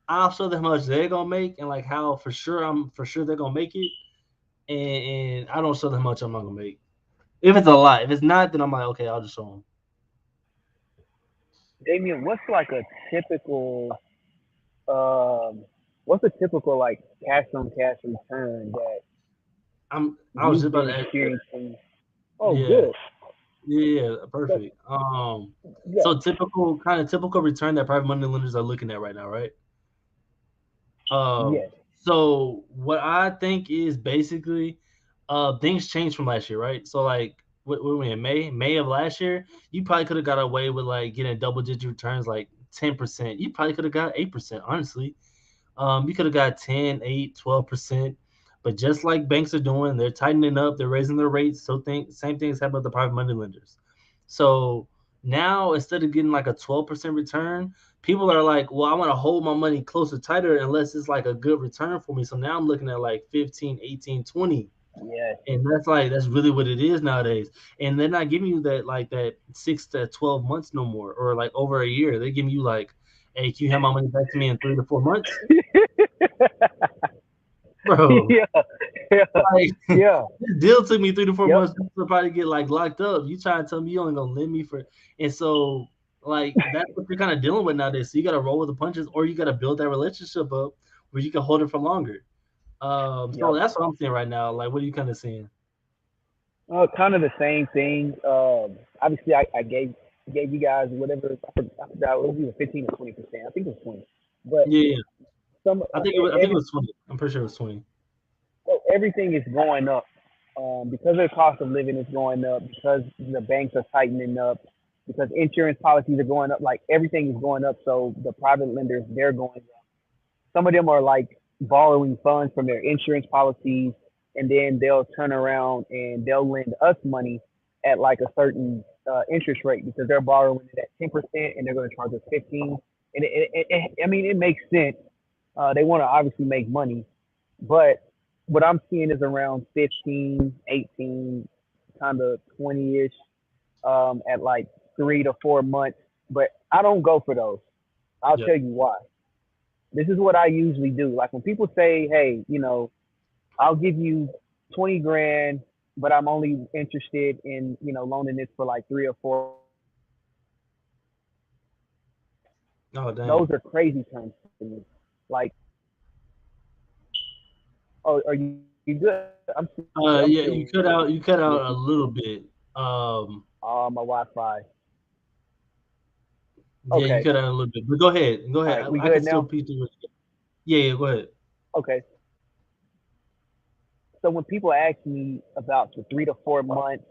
I'll show them how much they're gonna make and like how for sure they're gonna make it, and I don't show them how much I'm not gonna make. If it's a lot, if it's not, then I'm like, okay, I'll just show them. Damien, typical um what's a typical like cash on cash return that I was just you've about been to ask that. experiencing? Oh, Yeah, good. yeah, So, perfect. yeah. So typical return that private money lenders are looking at right now, right? Yes. So what I think is basically, things changed from last year, right? So like, what were we in May of last year? You probably could have got away with like getting double digit returns, like 10%. You probably could have got 8%, honestly. You could have got 10, 8, 12%. But just like banks are doing, they're tightening up, they're raising their rates. So same things happen with the private money lenders. So now instead of getting like a 12% return, people are like, well, I want to hold my money closer, tighter, unless it's like a good return for me. So now I'm looking at like 15, 18, 20. Yes. And that's really what it is nowadays. And they're not giving you that 6 to 12 months no more, or like over a year. They're giving you like, hey, can you have my money back to me in 3 to 4 months? Bro, Yeah. Yeah. like Yeah. this deal took me 3 to 4 Yep. months to probably get like locked up. You trying to tell me you only gonna lend me for, and so like that's what you're kind of dealing with nowadays. So you gotta roll with the punches, or you gotta build that relationship up where you can hold it for longer. So Yep. that's what I'm seeing right now. Like, what are you kind of seeing? Kind of the same thing. Obviously, I gave you guys whatever. I forgot it was either 15 or 20%. I think it was 20. But Yeah, yeah. some I think it was 20. I'm pretty sure it was 20. everything is going up because the cost of living is going up, because the banks are tightening up, because insurance policies are going up. Like everything is going up, so the private lenders they're going up. Some of them are like borrowing funds from their insurance policies, and then they'll turn around and they'll lend us money at like a certain interest rate because they're borrowing it at 10% and they're going to charge us 15. And I mean, it makes sense. They want to obviously make money, but what I'm seeing is around 15, 18, kind of 20-ish at like 3 to 4 months. But I don't go for those. I'll Yep. tell you why. This is what I usually do. Like when people say, hey, I'll give you 20 grand, but I'm only interested in, loaning this for like 3 or 4 months. Oh Those dang. are crazy terms to me. Like, oh, are you good? I'm still with Yeah, you. you cut out a little bit. Um, My Wi-Fi. yeah, you Okay. cut out a little bit. But go ahead, go All ahead. right. We I can good still now? piece through it. Yeah, yeah, go ahead. Okay. So when people ask me about the 3 to 4 months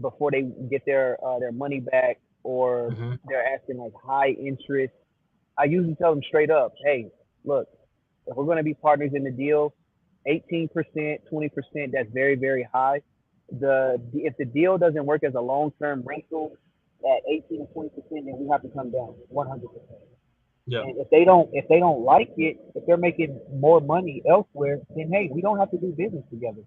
before they get their money back, or Hmm. they're asking like high interest, I usually tell them straight up, hey, look, if we're going to be partners in the deal, 18%, 20%, that's very, very high. If the deal doesn't work as a long-term rental at 18 to 20%, then we have to come down 100%. Yeah, And if they don't like it, if they're making more money elsewhere, then hey, we don't have to do business together.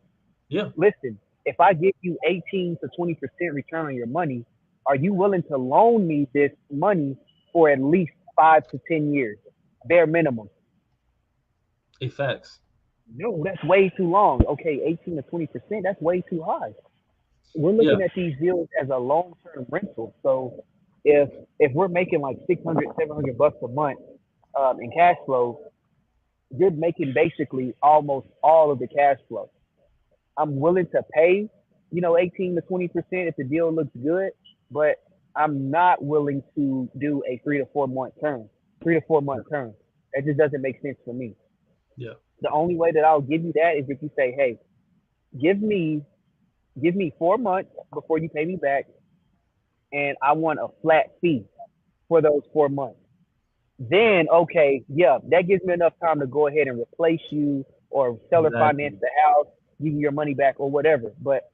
yeah, Listen, if I give you 18 to 20% return on your money, are you willing to loan me this money for at least 5 to 10 years, bare minimum? facts. No, that's way too long. Okay, 18 to 20%, that's way too high. We're Yeah, looking at these deals as a long-term rental. So if if we're making like 600, 700 bucks a month in cash flow, you're making basically almost all of the cash flow. I'm willing to pay. 18 to 20% if the deal looks good, but I'm not willing to do a 3 to 4 month term, 3 to 4 month term. That just doesn't make sense for me. Yeah. The only way that I'll give you that is if you say, hey, give me give me 4 months before you pay me back, and I want a flat fee for those 4 months. Then okay, yeah, that gives me enough time to go ahead and replace you or seller finance Exactly. the house, give you your money back or whatever. But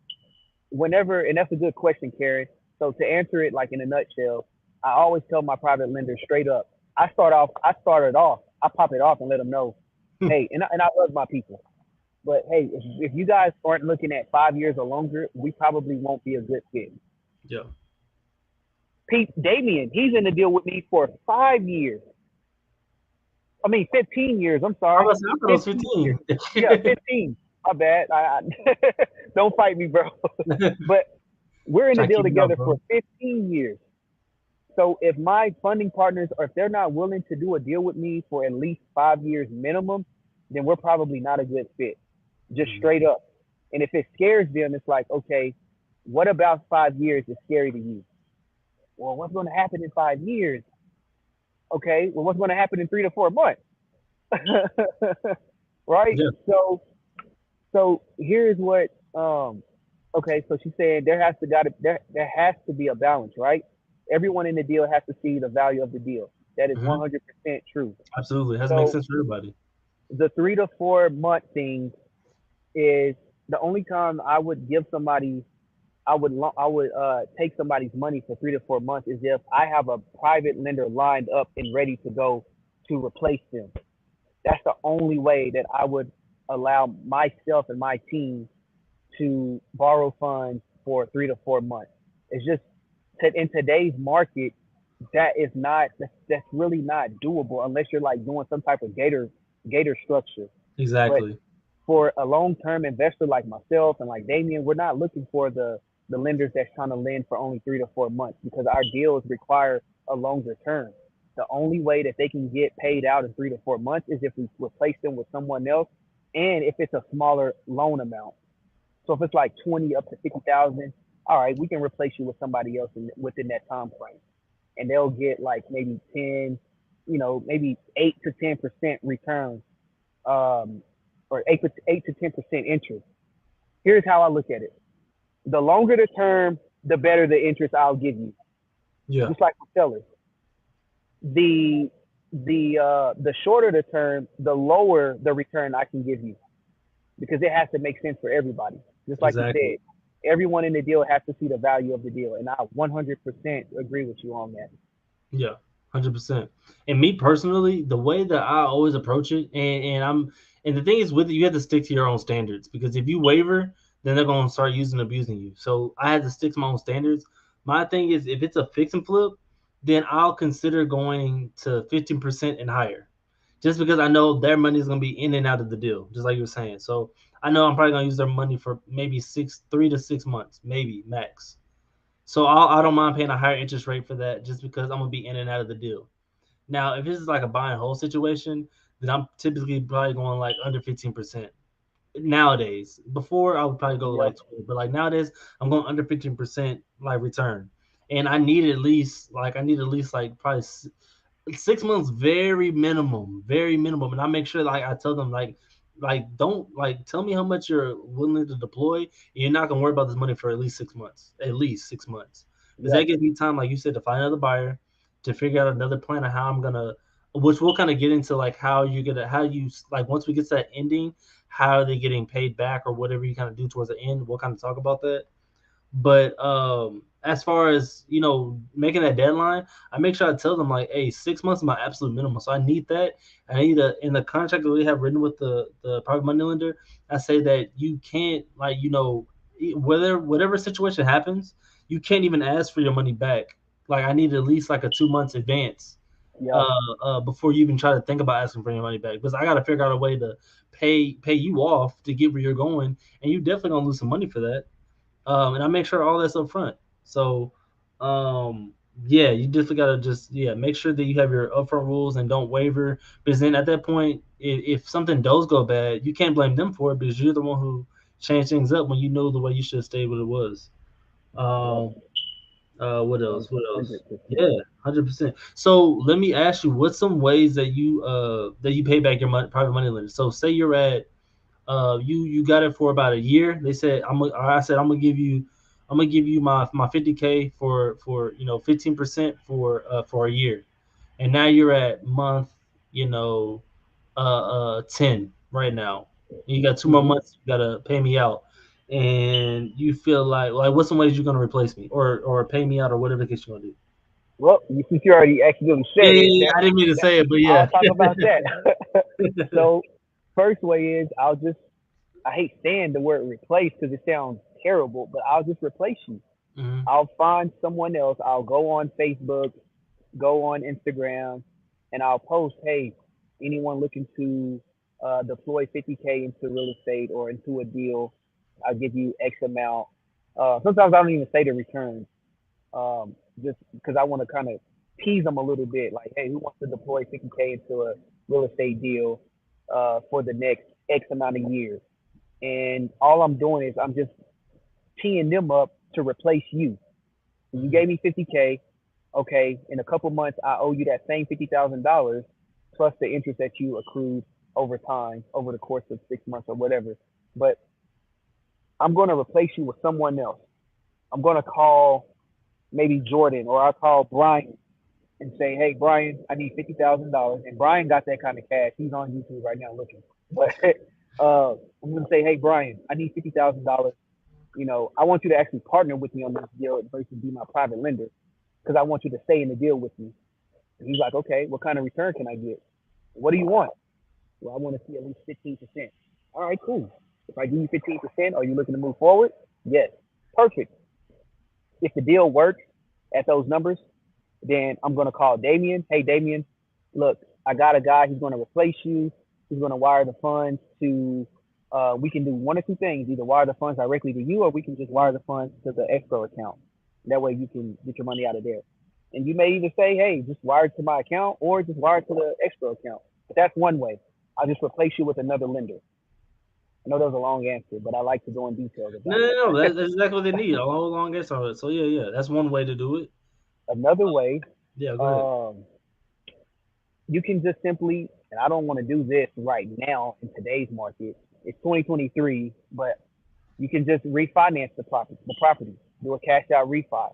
whenever, and that's a good question, Karen. So to answer it like in a nutshell, I always tell my private lenders straight up. I started off, I pop it off and let them know, hey, and I love my people, but hey, if you guys aren't looking at 5 years or longer, we probably won't be a good fit. Yeah. Pete Damien, he's in the deal with me for 5 years. I mean, 15 years. I'm I sorry, was I thought it was 15 years. 15. Yeah, 15. My bad. Don't fight me, bro. But we're in the Trying to deal keep it up, together bro. for 15 years. So if my funding partners, or if they're not willing to do a deal with me for at least 5 years minimum, then we're probably not a good fit. Just Mhm. straight up. And if it scares them, it's like, okay, what about 5 years is scary to you? Well, what's going to happen in 5 years? Okay, well, what's going to happen in 3 to 4 months? Right? Yeah. So here's what okay, so she's saying there has to be a balance, right? Everyone in the deal has to see the value of the deal. That is Hmm. 100% true. Absolutely. It has to make So sense for everybody. the 3 to 4 month thing is the only time I would give somebody, I would take somebody's money for 3 to 4 months is if I have a private lender lined up and ready to go to replace them. That's the only way that I would allow myself and my team to borrow funds for 3 to 4 months. It's just in today's market, that's really not doable unless you're like doing some type of gator structure. But Exactly. for a long term investor like myself and like Damien, we're not looking for the lenders that's trying to lend for only 3 to 4 months because our deals require a longer term. The only way that they can get paid out in 3 to 4 months is if we replace them with someone else, and if it's a smaller loan amount. So if it's like 20 up to 50,000, all right, we can replace you with somebody else within that time frame, and they'll get like maybe 10, maybe 8 to 10% return, um, or 8 to 10% interest. Here's how I look at it: the longer the term, the better the interest I'll give you. Yeah. Just like with sellers, the the shorter the term, the lower the return I can give you because it has to make sense for everybody. Just like you Exactly. said, everyone in the deal has to see the value of the deal, and I 100% agree with you on that. Yeah, 100%. And me personally, the way that I always approach it, and the thing is with it, you have to stick to your own standards because if you waver, then they're gonna start using and abusing you. So I had to stick to my own standards. My thing is, if it's a fix and flip, then I'll consider going to 15% and higher, just because I know their money is gonna be in and out of the deal, just like you were saying. So I know I'm probably gonna use their money for maybe 3 to 6 months, maybe max. So I don't mind paying a higher interest rate for that just because I'm gonna be in and out of the deal. Now, if this is like a buy and hold situation, then I'm typically probably going like under 15% nowadays. Before I would probably go Yeah, like 20, but like nowadays I'm going under 15% like return, and I need at least like probably 6 months, very minimum, and I make sure like I tell them like don't like tell me how much you're willing to deploy. And you're not gonna worry about this money for at least 6 months, because yeah, that gives me time, like you said, to find another buyer, to figure out another plan of how I'm gonna, which we'll kind of get into like how you like once we get to that ending, how are they getting paid back or whatever you kind of do towards the end. We'll kind of talk about that. But as far as making that deadline, I make sure I tell them like, hey, 6 months is my absolute minimum. So I need that. I need a in the contract that we have written with the private money lender. I say that you can't whatever situation happens, you can't even ask for your money back. Like I need at least like a 2 months advance yeah, before you even try to think about asking for your money back, because I got to figure out a way to pay you off to get where you're going, and you definitely gonna lose some money for that. And I make sure all that's up front. So, um, yeah, you just gotta make sure that you have your upfront rules and don't waver. Because then at that point, if something does go bad, you can't blame them for it because you're the one who change things up when you know the way you should stay what it was. Yep. Um, what else? What else? 100%. Yeah, 100%. So let me ask you, what's some ways that you pay back your money, private money lender? So say you're at you got it for about a year. They said I said I'm gonna give you my 50K for 15% for a year, and now you're at month you know 10 right now. You got 2 more Hmm. months. You gotta pay me out, and you feel like what's some ways you're gonna replace me or pay me out or whatever the case you're gonna do. Well, since you already accidentally Yeah, said yeah, it, yeah. I didn't mean to say it, but I'll yeah. talk about that. So, first way is I hate saying the word replace because it sounds terrible, but I'll just replace you. Hmm. I'll find someone else. I'll go on Facebook, go on Instagram, and I'll post, hey, anyone looking to deploy 50K into real estate or into a deal, I'll give you X amount. Sometimes I don't even say the returns, just because I want to kind of tease them a little bit. Like, hey, who wants to deploy 50K into a real estate deal for the next X amount of years? And all I'm doing is I'm just teeing them up to replace you. So you Hmm. gave me 50K. Okay, in a couple months, I owe you that same $50,000 plus the interest that you accrued over time, over the course of 6 months or whatever. But I'm going to replace you with someone else. I'm going to call maybe Jordan or I'll call Brian and say, hey, Brian, I need $50,000. And Brian got that kind of cash. He's on YouTube right now looking. But I'm going to say, hey, Brian, I need $50,000. I want you to actually partner with me on this deal versus be my private lender because I want you to stay in the deal with me. And he's like, okay, what kind of return can I get? What do you want? Well, I want to see at least 15%. All right, cool. If I give you 15%, are you looking to move forward? Yes. Perfect. If the deal works at those numbers, then I'm going to call Damien. Hey, Damien, look, I got a guy. He's going to replace you. He's going to wire the funds to, we can do one or two things. Either wire the funds directly to you or we can just wire the funds to the escrow account. That way you can get your money out of there. And you may either say, hey, just wire it to my account or just wire it to the escrow account. But that's one way. I'll just replace you with another lender. I know that was a long answer, but I like to go in details No, about no, no. it. That's exactly what they need. A whole long answer on it. So yeah, yeah. That's one way to do it. Another way, Yeah, go ahead. um, you can just simply, and I don't want to do this right now in today's market. It's 2023, but you can just refinance the property, do a cash out refi.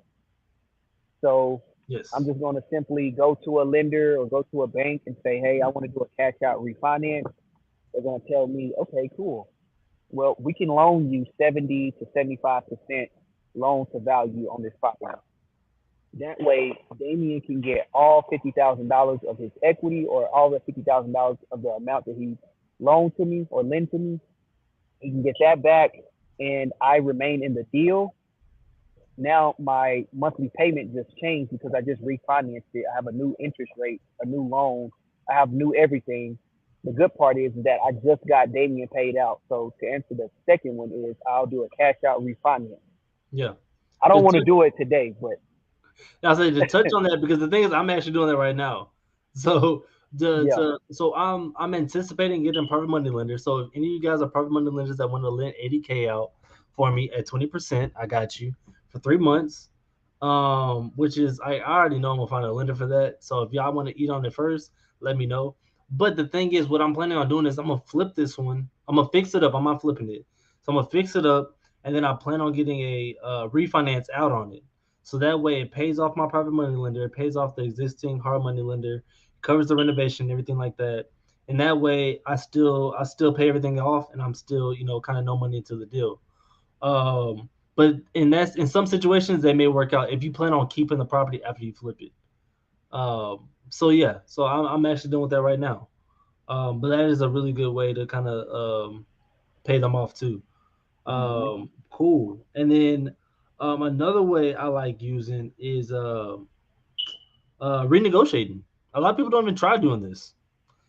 So I'm Yes. just going to simply go to a lender or go to a bank and say, hey, I want to do a cash out refinance. They're going to tell me, okay, cool. Well, we can loan you 70 to 75% loan to value on this property. That way, Damien can get all $50,000 of his equity or all the $50,000 of the amount that he loaned to me or lent to me. He can get that back, and I remain in the deal. Now my monthly payment just changed because I just refinanced it. I have a new interest rate, a new loan. I have new everything. The good part is that I just got Damien paid out. So to answer the second one is I'll do a cash out refinance. Yeah. I To don't want to touch, do it today, but I say to touch on that because the thing is, I'm actually doing that right now. So yeah. so I'm anticipating getting a private money lender. So if any of you guys are private money lenders that want to lend 80K out for me at 20%, I got you for 3 months. Which is I already know I'm gonna find a lender for that. So if y'all want to eat on it first, let me know. But the thing is, what I'm planning on doing is I'm gonna flip this one. I'm gonna fix it up. I'm not flipping it. So I'm gonna fix it up, and then I plan on getting a refinance out on it. So that way, it pays off my private money lender. It pays off the existing hard money lender, covers the renovation, everything like that. And that way, I still pay everything off, and I'm still kind of no money into the deal. But in some situations they may work out if you plan on keeping the property after you flip it. So yeah, so I'm actually doing with that right now. But that is a really good way to kind of pay them off too. Hmm. Cool. And then another way I like using is renegotiating. A lot of people don't even try doing this.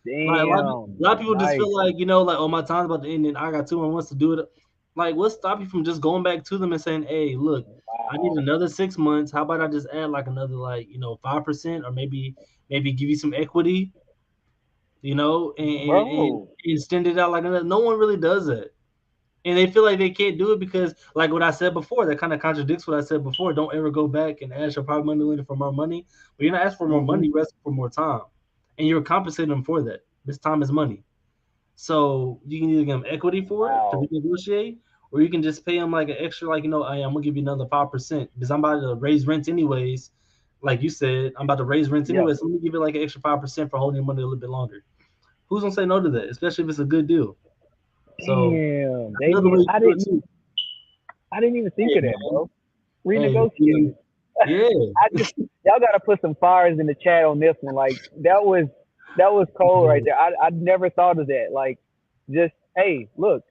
Like Damn. a lot of people just Nice. feel like like oh my time's about to end and I got 2 more months to do it. Like what's stop you from just going back to them and saying, hey, look, I need Wow. another 6 months. How about I just add like another 5% or maybe give you some equity, and Bro. extend it out like another. No one really does that. And they feel like they can't do it because, like what I said before, that kind of contradicts what I said before. Don't ever go back and ask your private money lender for more money. But you're not asking for more Hmm. money, you're asking for more time. And you're compensating them for that. This time is money. So you can either give them equity for it to Wow. renegotiate, or you can just pay them like an extra, like, hey, I'm gonna give you another 5% because I'm about to raise rents anyways. Like you said, I'm about to raise rents Yep. anyways. So let me give it like an extra 5% for holding your money a little bit longer. Who's gonna say no to that? Especially if it's a good deal. So Damn. that's another way you can do it too. I didn't even think Hey of that, man, bro. hey, Renegotiate see, it. yeah, I just y'all gotta put some fires in the chat on this one. Like that was cold right there. I never thought of that. Like just hey, look,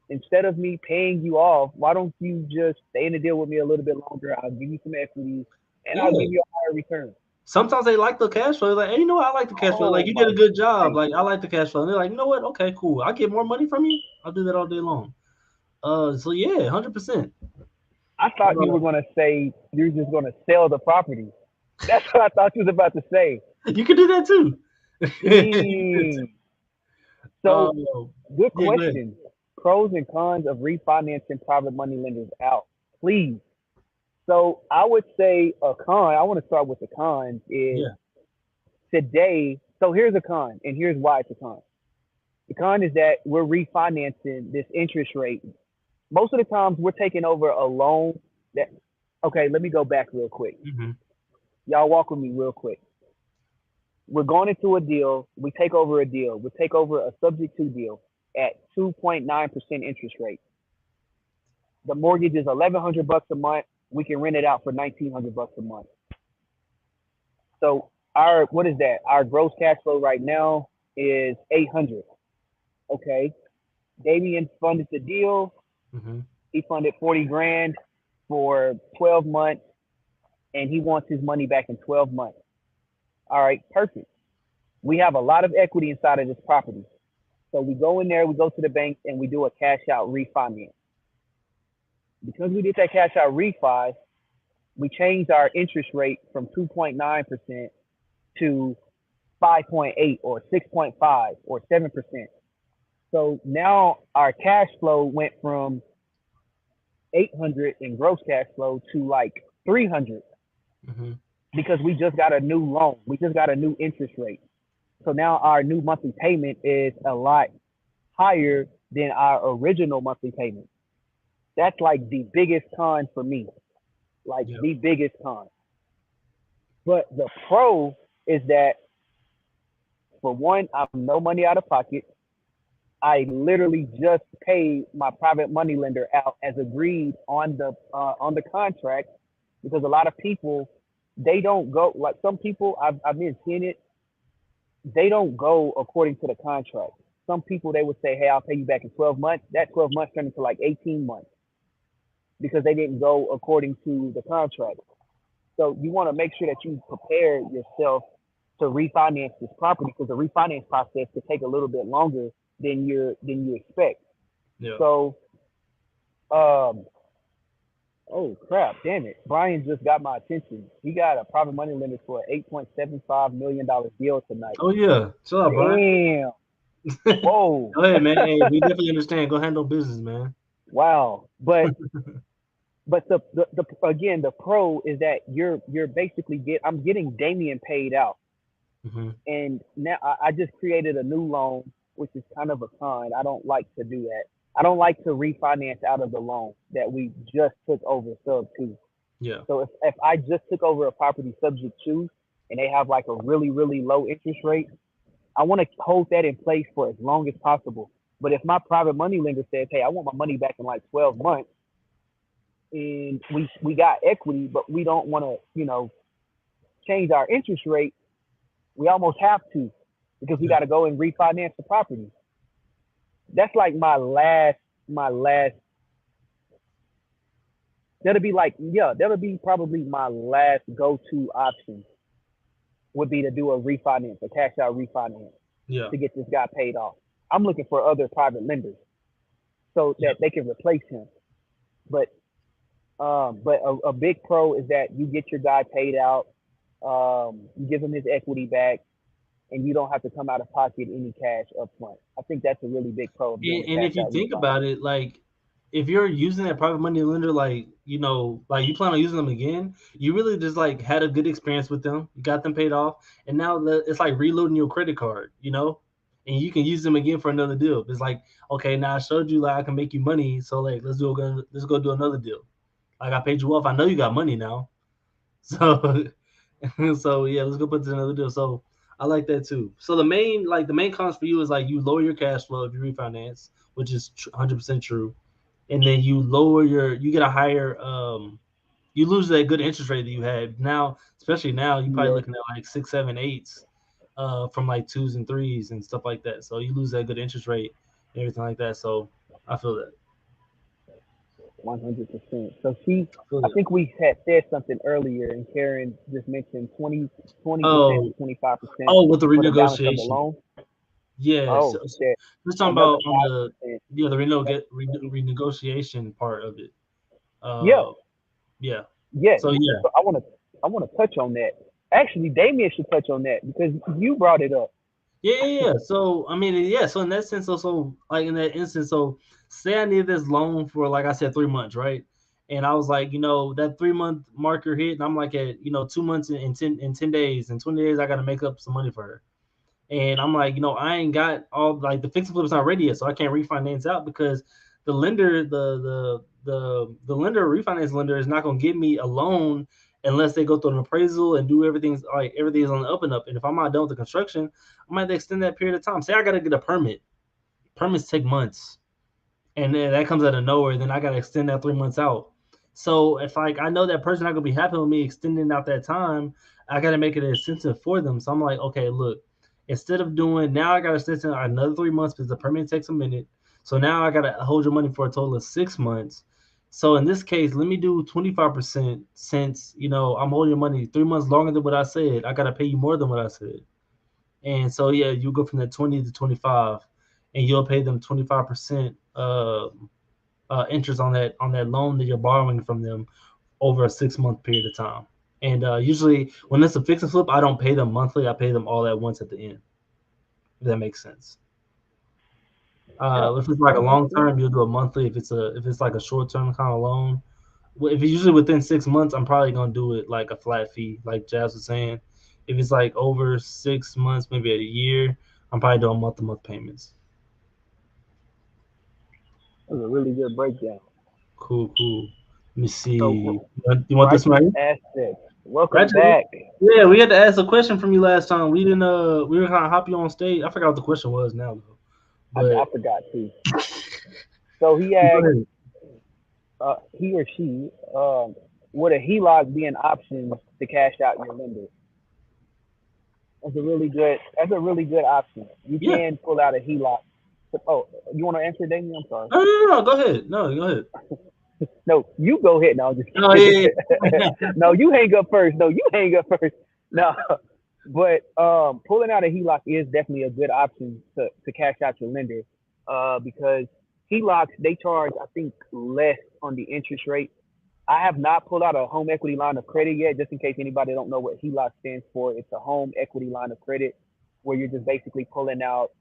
instead of me paying you off, why don't you just stay in the deal with me a little bit longer? I'll give you some equity and I'll yeah. give you a higher return. Sometimes they like the cash flow. Like, hey, you know what? I like the cash flow. Like, Oh you did my a good job. Christ. Like, I like the cash flow. And they're like, you know what? Okay, cool. I'll get more money from you. I'll do that all day long. So yeah, 100%. I thought you were gonna say you're just gonna sell the property. That's what I thought you was about to say. You can do that too. You can do that too. Dang. So good Yeah, go ahead. question. Pros and cons of refinancing private money lenders out. Please. So I would say a con, I want to start with the cons is Yeah. today. So here's a con, and here's why it's a con. The con is that we're refinancing this interest rate. Most of the times we're taking over a loan that, okay, let me go back real quick. Hmm. Y'all walk with me real quick. We're going into a deal. We take over a deal. We take over a subject to deal at 2.9% interest rate. The mortgage is 1,100 bucks a month. We can rent it out for 1,900 bucks a month. So our what is that? Our gross cash flow right now is 800. Okay. Damian funded the deal. Hmm. He funded 40 grand for 12 months, and he wants his money back in 12 months. All right, perfect. We have a lot of equity inside of this property. So we go in there, we go to the bank, and we do a cash out refinance. Because we did that cash out refi, we changed our interest rate from 2.9% to 5.8 or 6.5 or 7%. So now our cash flow went from 800 in gross cash flow to like 300 Hmm. because we just got a new loan. We just got a new interest rate. So now our new monthly payment is a lot higher than our original monthly payment. That's like the biggest con for me, like Yep. the biggest con. But the pro is that for one, I'm no money out of pocket. I literally just paid my private money lender out as agreed on the contract because a lot of people they don't go like some people I've been seeing it they don't go according to the contract. Some people they would say, hey, I'll pay you back in 12 months. That 12 months turned into like 18 months because they didn't go according to the contract. So you want to make sure that you prepare yourself to refinance this property because the refinance process could take a little bit longer than you expect. Yep. So, um, oh crap, damn it, Brian just got my attention. He got a private money limit for an $8.75 million deal tonight. Oh yeah. Chill out, Brian. Damn. Whoa. Go ahead, man. Hey, we definitely understand. Go handle business, man. Wow. But the again the pro is that you're basically I'm getting Damien paid out. Hmm. And now I just created a new loan, which is kind of a con. I don't like to do that. I don't like to refinance out of the loan that we just took over sub two. Yeah. So if I just took over a property subject to and they have like a really, really low interest rate, I want to hold that in place for as long as possible. But if my private money lender says, hey, I want my money back in like 12 months and we got equity, but we don't want to, change our interest rate, we almost have to because we Yeah. got to go and refinance the property. That's like my last. That'll be like yeah, that'll be probably my last go-to option would be to do a refinance, a cash out refinance Yeah. to get this guy paid off. I'm looking for other private lenders so Yeah. that they can replace him. But a big pro is that you get your guy paid out, you give him his equity back, and you don't have to come out of pocket any cash up front. I think that's a really big pro of doing a And cash if you out think refinance. about it, like if you're using that private money lender, like like you plan on using them again, you really just like had a good experience with them, you got them paid off, and now it's like reloading your credit card, and you can use them again for another deal. It's like, okay, now I showed you like I can make you money, so like let's go do another deal. Like I paid you off, I know you got money now, so so yeah, let's go put this another deal. So I like that too. So the main cons for you is like you lower your cash flow if you refinance, which is 100% true, and then you get a higher you lose that good interest rate that you had now, especially now you probably Yeah, looking at like six, seven, eights from like twos and threes and stuff like that. So you lose that good interest rate and everything like that. So I feel that. 100%. So she, I feel I that. think we had said something earlier, and Karen just mentioned 20% to Oh, 25% oh, with the for the balance of the renegotiation. loan. Yeah, Oh, so shit. we're talking Another about on the 5%. the renegotiation part of it. Yeah, Uh, yeah. yes. So yeah, So I want to touch on that. Actually, Damien should touch on that because you brought it up. yeah. So I mean, yeah. So in that sense, also like in that instance, so say I needed this loan for like I said 3 months, right? And I was like, that 3 month marker hit, and I'm like at 2 months and 10 days, and 20 days I got to make up some money for her. And I'm like, I ain't got all like the fix and flip is not ready yet, so I can't refinance out because the lender, the lender, refinance lender is not gonna give me a loan unless they go through an appraisal and do everything's on the up and up. And if I'm not done with the construction, I might have to extend that period of time. Say I gotta get a permit. Permits take months, and then that comes out of nowhere. Then I gotta extend that 3 months out. So if like I know that person not gonna be happy with me extending out that time, I gotta make it an incentive for them. So I'm like, okay, look, instead of doing now, I gotta extend another 3 months because the permit takes a minute. So now I gotta hold your money for a total of 6 months. So in this case, let me do 25% since I'm holding your money 3 months longer than what I said. I gotta pay you more than what I said. And so yeah, you go from the 20 to 25, and you'll pay them 25% interest on that loan that you're borrowing from them over a 6 month period of time. And usually, when it's a fix and flip, I don't pay them monthly. I pay them all at once at the end. If that makes sense. Yeah, If it's like a long 100%. term, you'll do a monthly. If it's like a short term kind of loan, if it's usually within 6 months, I'm probably gonna do it like a flat fee, like Jazz was saying. If it's like over 6 months, maybe a year, I'm probably doing month to month payments. That was a really good breakdown. Cool, cool. Let me So, see. You want this righteous one right? assets. Welcome Actually, back. yeah, we had to ask a question from you last time. We didn't. We were kind of hop you on stage. I forgot what the question was now though. I But forgot too. So he go asked, ahead. he or she, would a HELOC be an option to cash out your lender? That's a really good option. You Yeah. can pull out a HELOC. Oh, you want to answer, Damien? I'm sorry. No, no, no, no. Go ahead. No, go ahead. No, you go ahead. No, I'm just Oh kidding. yeah, yeah. No, you hang up first. No, you hang up first. No, but pulling out a HELOC is definitely a good option to cash out your lender, because HELOCs they charge I think less on the interest rate. I have not pulled out a home equity line of credit yet, just in case anybody don't know what HELOC stands for. It's a home equity line of credit where you're just basically pulling out,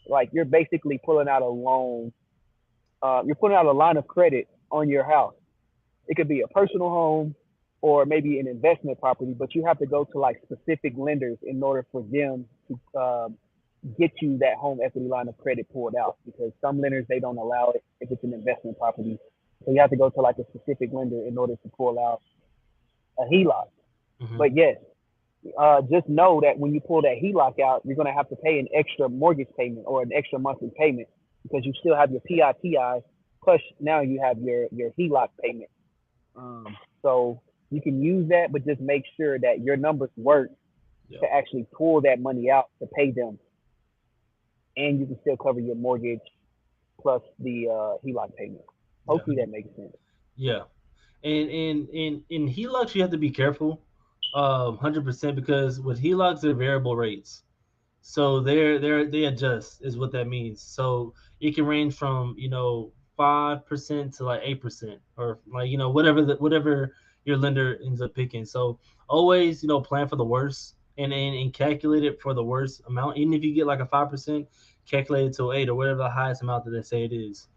like you're basically pulling out a loan. You're pulling out a line of credit on your house. It could be a personal home or maybe an investment property, but you have to go to like specific lenders in order for them to get you that home equity line of credit pulled out because some lenders they don't allow it if it's an investment property. So you have to go to like a specific lender in order to pull out a HELOC. Hmm. But yes, just know that when you pull that HELOC out, you're going to have to pay an extra mortgage payment or an extra monthly payment because you still have your PITI plus now you have your HELOC payment. So you can use that, but just make sure that your numbers work Yeah, to actually pull that money out to pay them, and you can still cover your mortgage plus the HELOC payment. yeah, Hopefully that makes sense. yeah. And in HELOCs, you have to be careful, 100% because with HELOCs, they're variable rates. So they adjust is what that means. So it can range from 5% to like 8%, or like whatever your lender ends up picking. So always plan for the worst and calculate it for the worst amount. Even if you get like a 5%, calculate it to 8 or whatever the highest amount that they say it is.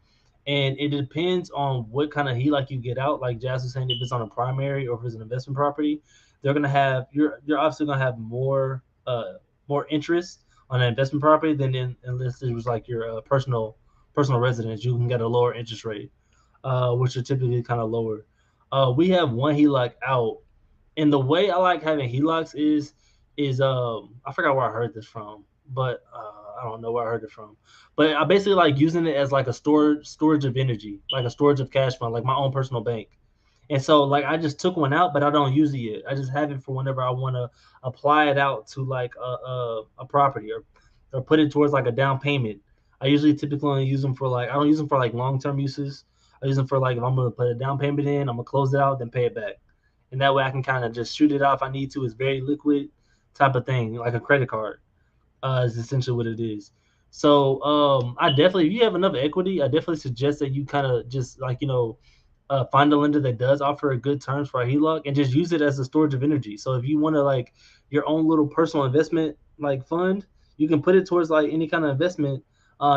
and it depends on what kind of HELOC you get out. Like Jazz was saying, if it's on a primary or if it's an investment property, they're gonna have you're obviously gonna have more interest on an investment property than unless it was like your personal residence. You can get a lower interest rate, which are typically kind of lower. We have one HELOC out, and the way I like having HELOCs is I forgot where I heard this from, but I don't know where I heard it from. But I basically like using it as like a storage of energy, like a storage of cash fund, like my own personal bank. And so like I just took one out, but I don't use it yet. I just have it for whenever I want to apply it out to like a property or put it towards like a down payment. I usually typically only use them for like I don't use them for like long term uses. I use them for like if I'm gonna put a down payment in, I'm gonna close it out, then pay it back, and that way I can kind of just shoot it out if I need to. It's very liquid type of thing, like a credit card. Is essentially what it is. So I definitely, if you have enough equity, I definitely suggest that you kind of just like find a lender that does offer a good terms for a HELOC and just use it as a storage of energy. So if you want to like your own little personal investment like fund, you can put it towards like any kind of investment.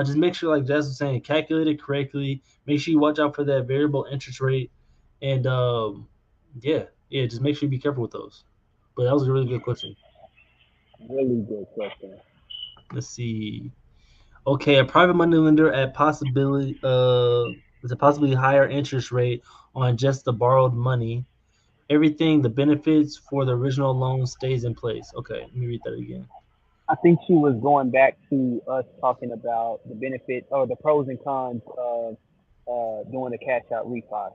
Just make sure, like Jess was saying, calculate it correctly. Make sure you watch out for that variable interest rate, and yeah, just make sure you be careful with those. But that was a really good question. Really good question. Let's see. Okay, a private money lender at possibility with a possibly higher interest rate on just the borrowed money. Everything the benefits for the original loan stays in place. Okay, let me read that again. I think she was going back to us talking about the benefit or the pros and cons of doing a cash out refi.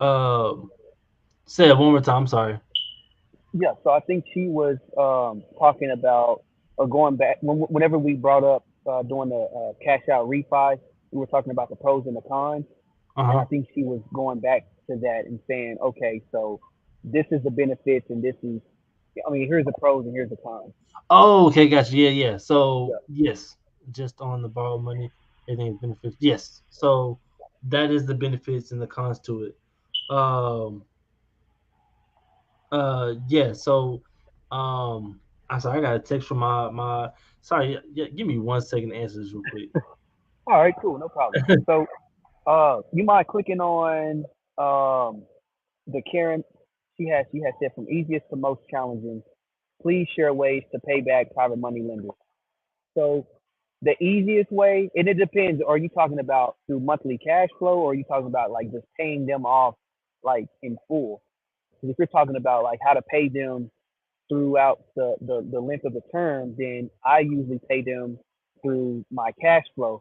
Um, Say it one more time. I'm sorry. Yeah, so I think she was talking about or going back whenever we brought up doing the cash out refi, we were talking about the pros and the cons, Uh and I huh. think she was going back to that and saying, okay, so this is the benefits and this is, I mean, here's the pros and here's the cons. Oh, okay, gotcha. Yeah, yeah. Yeah, So yes, just on the borrowed money, everything benefits. Yes. So that is the benefits and the cons to it. Um, yeah. So, I'm sorry. I got a text from my. Sorry. Yeah, give me 1 second to answer this real quick. all right, cool, no problem. So, you mind clicking on the Karen? She has said from easiest to most challenging. Please share ways to pay back private money lenders. So the easiest way, and it depends. Are you talking about through monthly cash flow, or are you talking about like just paying them off like in full? Because if you're talking about like how to pay them throughout the length of the term, then I usually pay them through my cash flow.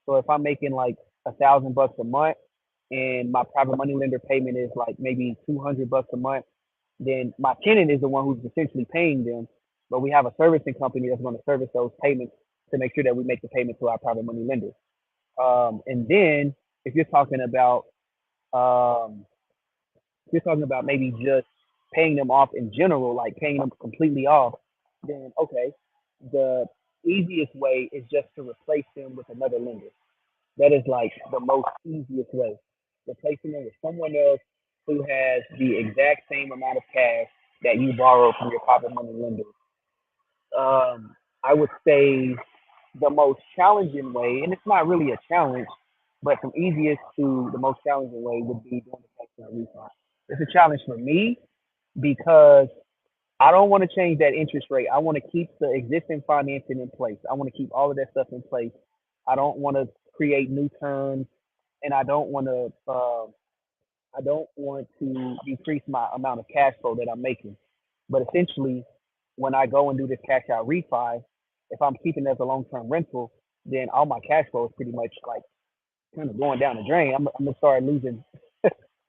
So if I'm making like $1,000 a month, and my private money lender payment is like maybe $200 a month, then my tenant is the one who's essentially paying them. But we have a servicing company that's going to service those payments to make sure that we make the payment to our private money lender. And then if you're talking about um, if you're talking about maybe just paying them off in general, like paying them completely off, then okay, the easiest way is just to replace them with another lender. That is like the most easiest way. Replacing them with someone else who has the exact same amount of cash that you borrow from your private money lender. I would say the most challenging way, and it's not really a challenge, but from easiest to the most challenging way would be doing the tax refund. It's a challenge for me because I don't want to change that interest rate. I want to keep the existing financing in place. I want to keep all of that stuff in place. I don't want to create new terms, and I don't want to decrease my amount of cash flow that I'm making. But essentially, when I go and do this cash out refi, if I'm keeping it as a long term rental, then all my cash flow is pretty much like kind of going down the drain. I'm gonna start losing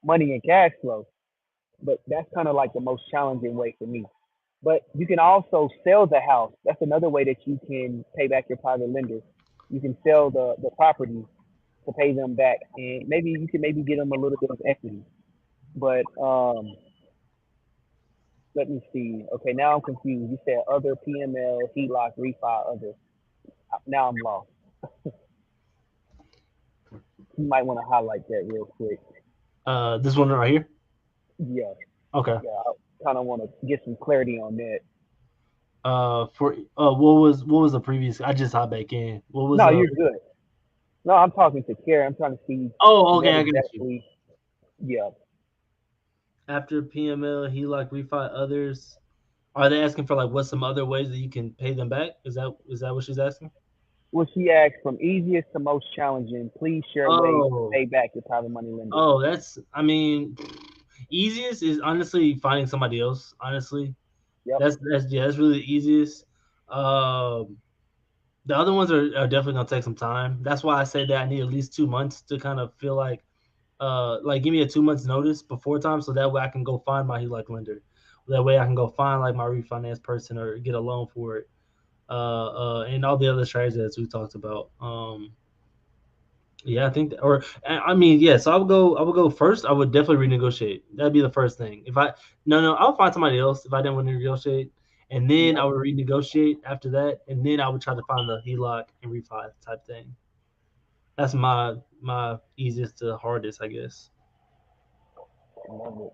money and cash flow. But that's kind of like the most challenging way for me. But you can also sell the house. That's another way that you can pay back your private lender. You can sell the property to pay them back, and maybe you can maybe get them a little bit of equity. But let me see. Okay, now I'm confused. You said other PML, HELOC, refi, other. Now I'm lost. You might want to highlight that real quick. This one right here. Yeah, Okay. yeah. I kind of want to get some clarity on that. For what was the previous? I just hopped back in. What was No, you're good. No, I'm talking to Karen. I'm trying to see Oh, okay, what I got you. exactly. Yeah. After PML, he like refi others. Are they asking for like what's some other ways that you can pay them back? Is that what she's asking? Well, she asked from easiest to most challenging. Please share ways to Oh, pay back your private money lenders. oh, that's. I mean, easiest is honestly finding somebody else. Honestly, Yep. that's yeah, that's really the easiest. Um, the other ones are definitely gonna take some time. That's why I say that I need at least 2 months to kind of feel like give me a 2 months notice before time, so that way I can go find my HELOC lender. That way I can go find like my refinance person or get a loan for it. And all the other strategies that we talked about. Yeah, I think, or I mean, yeah. So I would go first. I would definitely renegotiate. That'd be the first thing. If I no, I'll find somebody else if I didn't want to negotiate, and then I Yep. would renegotiate after that, and then I would try to find the HELOC and refi type thing. That's my easiest to hardest, I guess. I love it.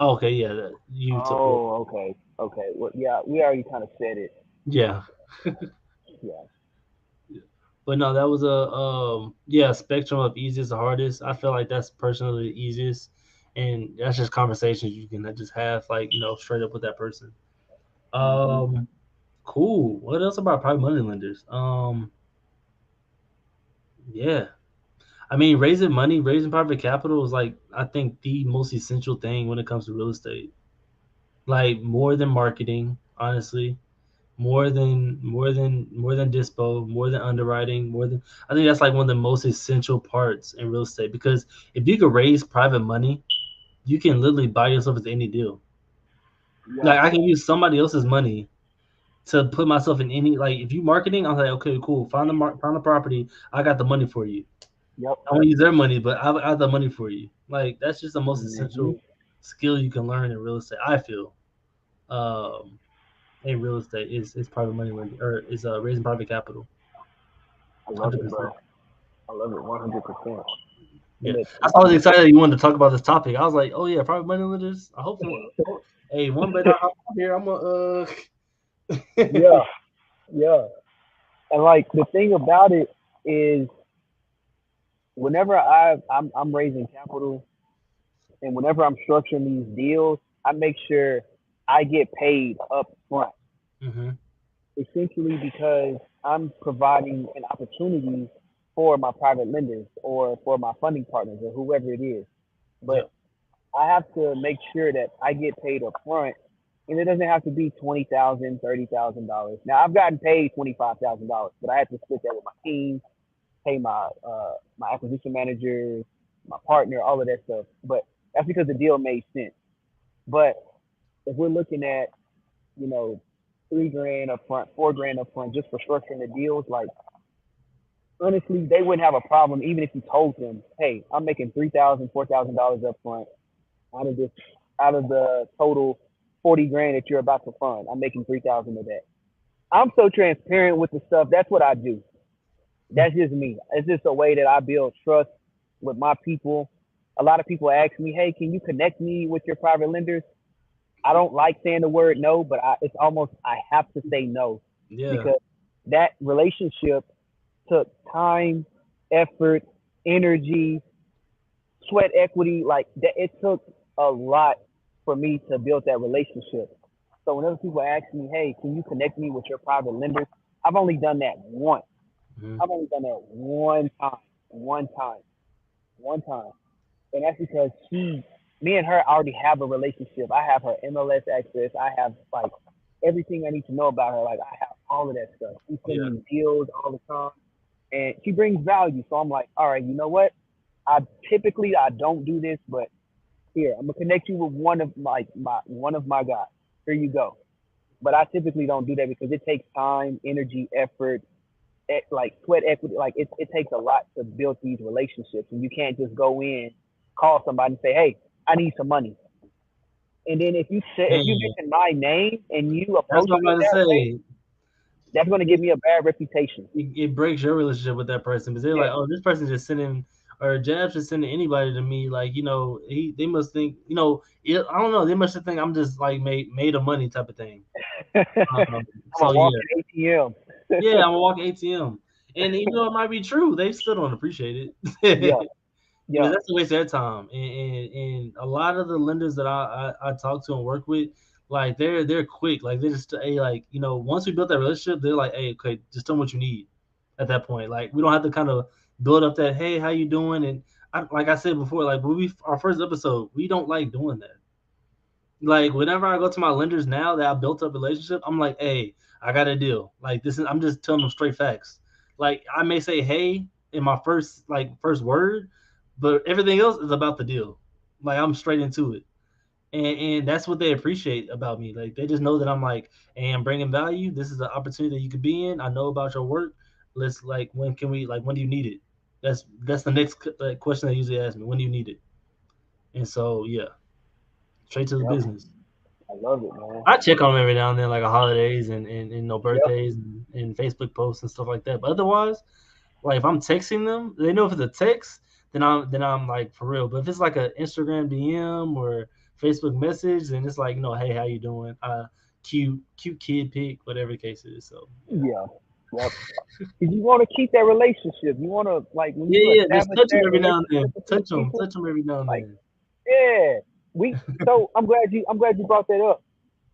Okay, yeah, you took it. Oh, okay. Okay. Well, yeah, we already kind of said it. Yeah. Yeah. But no, that was a yeah, spectrum of easiest to hardest. I feel like that's personally the easiest, and that's just conversations you can just have like straight up with that person. Hmm. Um, cool. What else about private money lenders? Yeah, I mean raising private capital is like I think the most essential thing when it comes to real estate. Like more than marketing, honestly, more than dispo, more than underwriting, more than I think that's like one of the most essential parts in real estate because if you could raise private money, you can literally buy yourself into any deal. Yeah. Like I can use somebody else's money to put myself in any like if you marketing, I'm like, okay, cool, find the property, I got the money for you. Yep. I won't use their money, but I have the money for you. Like that's just the most Hmm. essential skill you can learn in real estate. I feel. Um, in real estate is private money lending or is raising private capital. I love Hundred it, bro. percent. I love it 100%. Yeah, And it's, that's why I was excited that you wanted to talk about this topic. I was like, oh yeah, private money lenders. I hope so. Hey, one better hop on here. I'm yeah, yeah. And like the thing about it is, whenever I'm raising capital and whenever I'm structuring these deals, I make sure I get paid up front, hmm essentially because I'm providing an opportunity for my private lenders or for my funding partners or whoever it is. Yeah. But I have to make sure that I get paid up front, and it doesn't have to be $20,000, $30,000. Now I've gotten paid $25,000, but I have to split that with my team, pay my acquisition manager, my partner, all of that stuff. But that's because the deal made sense. But if we're looking at, you know, 3 grand up front, 4 grand up front, just for structuring the deals, like honestly, they wouldn't have a problem even if you told them, hey, I'm making $3,000, $4,000 up front out of this, out of the total 40 grand that you're about to fund. I'm making 3,000 of that. I'm so transparent with the stuff. That's what I do. That's just me. It's just a way that I build trust with my people. A lot of people ask me, hey, can you connect me with your private lenders? I don't like saying the word no, but it's almost I have to say no Yeah. because that relationship took time, effort, energy, sweat equity. Like that, it took a lot for me to build that relationship. So whenever people ask me, hey, can you connect me with your private lenders? I've only done that once. hmm I've only done that one time, one time. And that's because me and her already have a relationship. I have her MLS access. I have like everything I need to know about her. Like I have all of that stuff. She sends Yeah. me deals all the time, and she brings value. So I'm like, all right, you know what? I don't do this, but here I'm gonna connect you with one of my guys. Here you go. But I typically don't do that because it takes time, energy, effort, like sweat equity. Like it takes a lot to build these relationships, and you can't just go in, call somebody and say, "Hey, I need some money." And then if you Man, mention my name and you that's approach what I'm me about to that way, say. that's going to give me a bad reputation. It breaks your relationship with that person because they're Yeah. like, oh, this person just sending or Jab's just sending anybody to me. Like, they must think, I don't know. They must think I'm just like made of money type of thing. I'm Um, a so yeah, walking ATM. Yeah, I'm a walking ATM. And it might be true. They still don't appreciate Yeah, it. yeah, Because that's a waste of their time. And a lot of the lenders that I talk to and work with, like they're quick. Like they're just hey, like, once we built that relationship, they're like, hey, okay, just tell me what you need at that point. Like we don't have to kind of build up that, hey, how you doing? And like I said before, like when we our first episode, we don't like doing that. Like whenever I go to my lenders now that I built up a relationship, I'm like, hey, I got a deal. Like this is I'm just telling them straight facts. Like I may say hey in my first word, but everything else is about the deal. Like I'm straight into it. And that's what they appreciate about me. Like they just know that I'm like, hey, I'm bringing value. This is an opportunity that you could be in. I know about your work. Let's like when do you need it? That's the next question they usually ask me. When do you need it? And so yeah, straight to the yep. business. I love it, man. I check on them every now and then, like holidays and no Yep. birthdays and Facebook posts and stuff like that. But otherwise, like if I'm texting them, they know if it's a text, then I'm like for real. But if it's like a Instagram DM or Facebook message, then it's like hey, how you doing? Cute kid pic, whatever the case is. So yeah, Yeah. Yep. 'Cause you want to keep that relationship. You want to like when yeah, you yeah. Just establish touch them that every now and relationship then. with these Touch them, people. touch them every now and Like, then. yeah, we. So I'm glad you brought that up.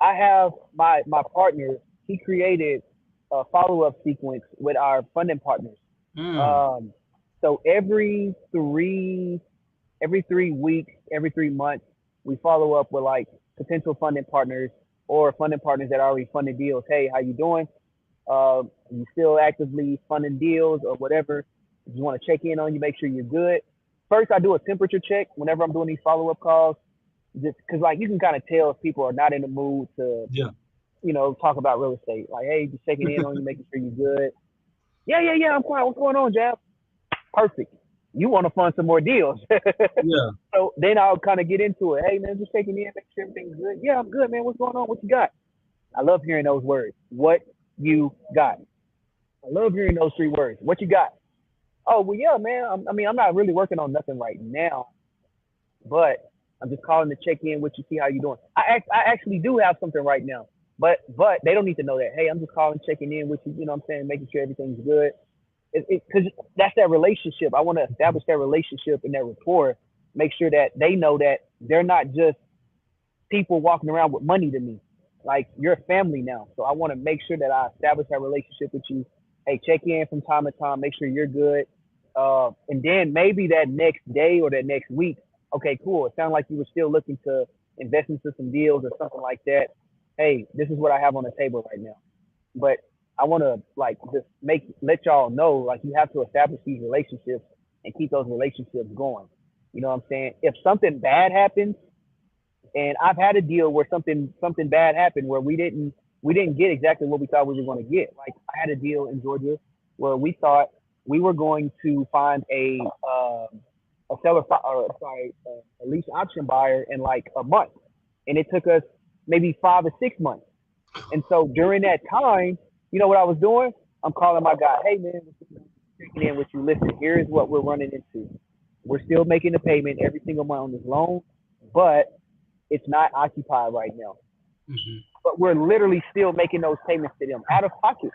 I have my partner. He created a follow up sequence with our funding partners. Mm, Um, so every 3 weeks, every 3 months, we follow up with like potential funding partners or funding partners that already funded deals. Hey, how you doing? You still actively funding deals or whatever. Just want to check in on you, make sure you're good. First, I do a temperature check whenever I'm doing these follow up calls, just because like you can kind of tell if people are not in the mood to, yeah. talk about real estate. Like, hey, just checking in on you, making sure you're good. Yeah, yeah, yeah. I'm fine. What's going on, Jab? Perfect. You want to fund some more deals. Yeah. So then I'll kind of get into it. Hey, man, just checking in, make sure everything's good. Yeah, I'm good, man. What's going on? What you got? I love hearing those words. What you got? I love hearing those 3 words. What you got? Oh, well, yeah, man. I'm not really working on nothing right now, but I'm just calling to check in with you, see how you doing. I actually do have something right now, but they don't need to know that. Hey, I'm just calling, checking in with you. You know what I'm saying? Making sure everything's good. Because that's that relationship. I want to establish that relationship and that rapport. Make sure that they know that they're not just people walking around with money to me. Like you're a family now. So I want to make sure that I establish that relationship with you. Hey, check in from time to time, make sure you're good. And then maybe that next day or that next week, okay, cool. It sounded like you were still looking to invest into some deals or something like that. Hey, this is what I have on the table right now. But I want to like just let y'all know like you have to establish these relationships and keep those relationships going. You know what I'm saying? If something bad happens, and I've had a deal where something bad happened where we didn't get exactly what we thought we were going to get. Like I had a deal in Georgia where we thought we were going to find a seller or sorry a lease option buyer in like a month, and it took us maybe 5 or 6 months. And so during that time, you know what I was doing? I'm calling my guy. Hey man, checking in with you. Listen, here is what we're running into. We're still making the payment every single month on this loan, but it's not occupied right now. Hmm. But we're literally still making those payments to them out of pocket.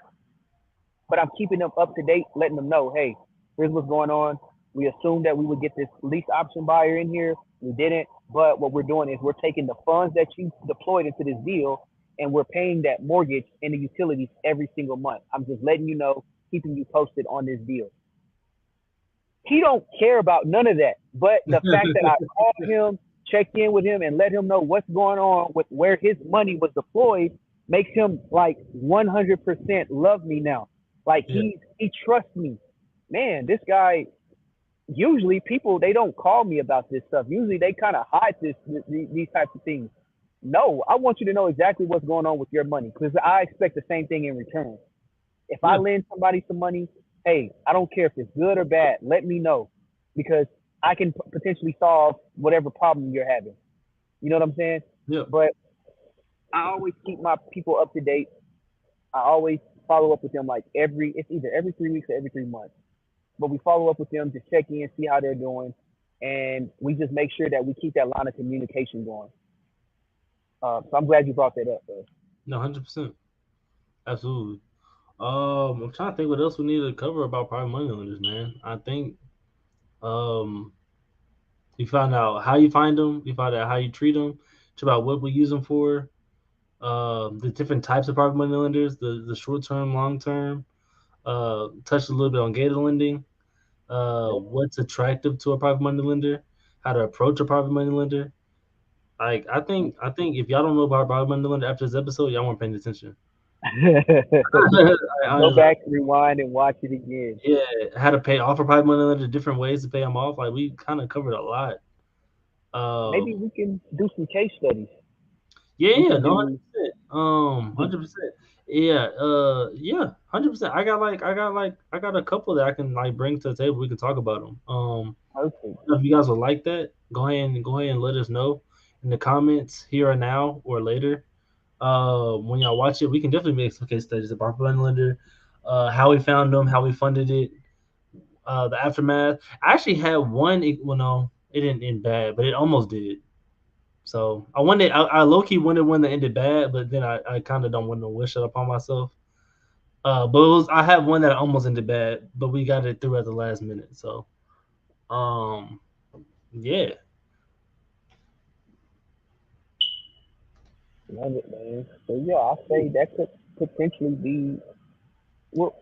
But I'm keeping them up to date, letting them know, hey, here's what's going on. We assumed that we would get this lease option buyer in here. We didn't. But what we're doing is we're taking the funds that you deployed into this deal and we're paying that mortgage and the utilities every single month. I'm just letting you know, keeping you posted on this deal. He don't care about none of that. But the fact that I called him, checked in with him, and let him know what's going on with where his money was deployed makes him like 100% love me now. Like Yeah. he trusts me. Man, this guy. Usually people they don't call me about this stuff. Usually they kind of hide these types of things. No, I want you to know exactly what's going on with your money because I expect the same thing in return. If I Yeah. lend somebody some money, hey, I don't care if it's good or bad. Let me know because I can potentially solve whatever problem you're having. You know what I'm saying? Yeah. But I always keep my people up to date. I always follow up with them like it's either every 3 weeks or every 3 months. But we follow up with them to check in, see how they're doing, and we just make sure that we keep that line of communication going. So I'm glad you brought that up, bro. No, 100%. Absolutely. I'm trying to think what else we need to cover about private money lenders, man. I think um, you found out how you find them, you found out how you treat them, it's about what we use them for, the different types of private money lenders, the short term, long term. Touched a little bit on gated lending, Yep. what's attractive to a private money lender, how to approach a private money lender. Like I think if y'all don't know about private money lender after this episode, y'all weren't paying attention. I Go was like, back, rewind, and watch it again. yeah, how to pay off a private money lender, different ways to pay them off. Like we kind of covered a lot. Maybe Um, we can do some case studies. yeah, We yeah, can no, do. 100%. 100%. Yeah, yeah, 100%. I got a couple that I can like bring to the table. We can talk about them. Perfect. If you guys would like that, go ahead and let us know in the comments here or now or later. When y'all watch it, we can definitely make some case studies about Blend Lender, how we found them, how we funded it, the aftermath. I actually had one. Well, no, it didn't end bad, but it almost did. So I wanted, I low key wanted one that ended bad, but then I kind of don't want to wish it upon myself. But I had one that almost ended bad, but we got it through at the last minute. So, um, yeah, Love it, man. So yeah, I say that could potentially be. Well,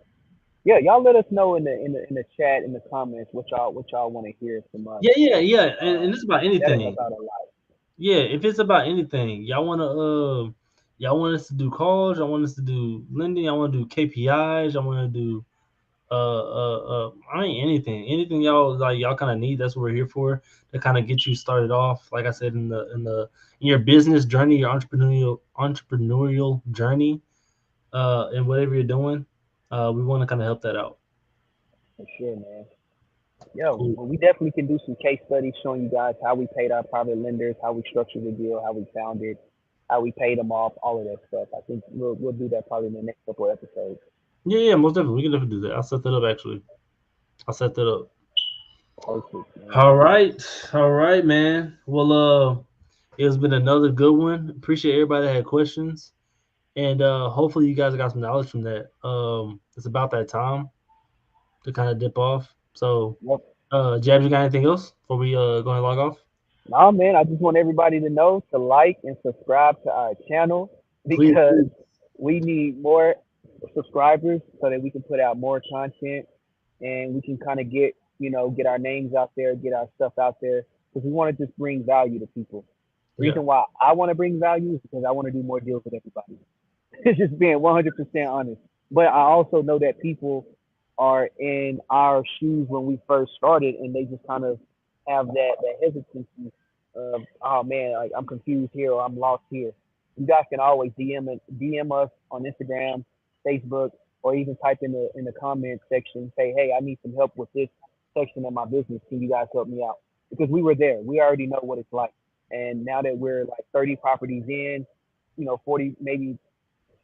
yeah, y'all let us know in the chat in the comments what y'all want to hear from us. yeah, and Uh, it's about that'll help anything. out a lot. Yeah, if it's about anything, y'all want us to do calls, y'all want us to do lending, y'all want to do KPIs, y'all want to do I mean anything y'all like y'all kind of need. That's what we're here for, to kind of get you started off. Like I said, in your business journey, your entrepreneurial journey, and whatever you're doing, we want to kind of help that out. For sure, man. Yeah, Cool. well, we definitely can do some case studies showing you guys how we paid our private lenders, how we structured the deal, how we found it, how we paid them off, all of that stuff. I think we'll do that probably in the next couple of episodes. Yeah, most definitely, we can definitely do that. I'll set that up actually. I'll set that up. Perfect, man. All right, all right, man. Well, it's been another good one. Appreciate everybody that had questions, and hopefully you guys got some knowledge from that. It's about that time to kind of dip off. So, Yep. Jabs, you got anything else before we go and log off? Nah, man, I just want everybody to know to like and subscribe to our channel Please, because please. we need more subscribers so that we can put out more content and we can kind of get our names out there, get our stuff out there because we want to just bring value to people. The Yeah, reason why I want to bring value is because I want to do more deals with everybody. It's just being 100% honest. But I also know that people are in our shoes when we first started, and they just kind of have that hesitancy of, oh man, like I'm confused here or I'm lost here. You guys can always DM us on Instagram, Facebook, or even type in the comment section, say, hey, I need some help with this section of my business. Can you guys help me out? Because we were there, we already know what it's like. And now that we're like 30 properties in, 40, maybe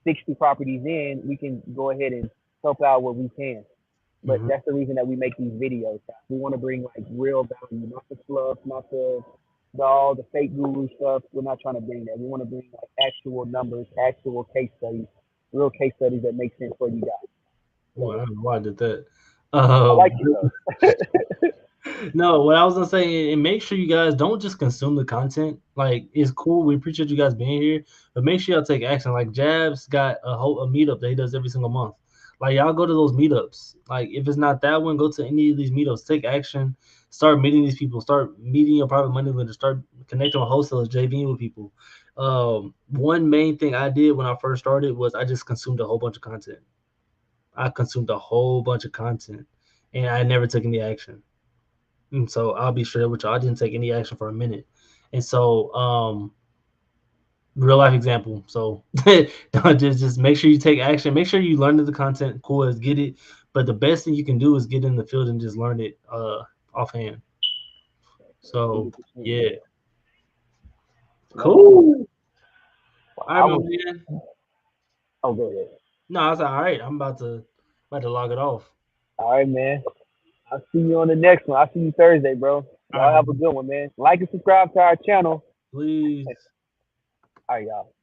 60 properties in, we can go ahead and help out where we can. But hmm, that's the reason that we make these videos. We want to bring like real value, not the fluff, not the all the fake guru stuff. We're not trying to bring that. We want to bring like actual numbers, actual case studies, real case studies that make sense for you guys. well, I So don't know why I did that. I like Um, it though. No, what I was gonna say, and make sure you guys don't just consume the content. Like, it's cool. We appreciate you guys being here, but make sure y'all take action. Like, Jabs got a meetup that he does every single month. Like, y'all go to those meetups. Like, if it's not that one, go to any of these meetups. Take action. Start meeting these people. Start meeting your private money lenders. Start connecting with wholesalers. JVing with people. One main thing I did when I first started was I just consumed a whole bunch of content. I consumed a whole bunch of content, and I never took any action. And so I'll be straight up with y'all. I didn't take any action for a minute. And so, real life example. So don't just make sure you take action. Make sure you learn the content. Cool as get it. But the best thing you can do is get in the field and just learn it offhand. So 100%, yeah, man. Yeah, man. cool. Well, All right, I my was. man. Oh, go ahead. No, I was like, all right. I'm about to log it off. All right, man. I'll see you on the next one. I'll see you Thursday, bro. All right, Y'all my have a man. good one, man. Like and subscribe to our channel. Please. All right, y'all.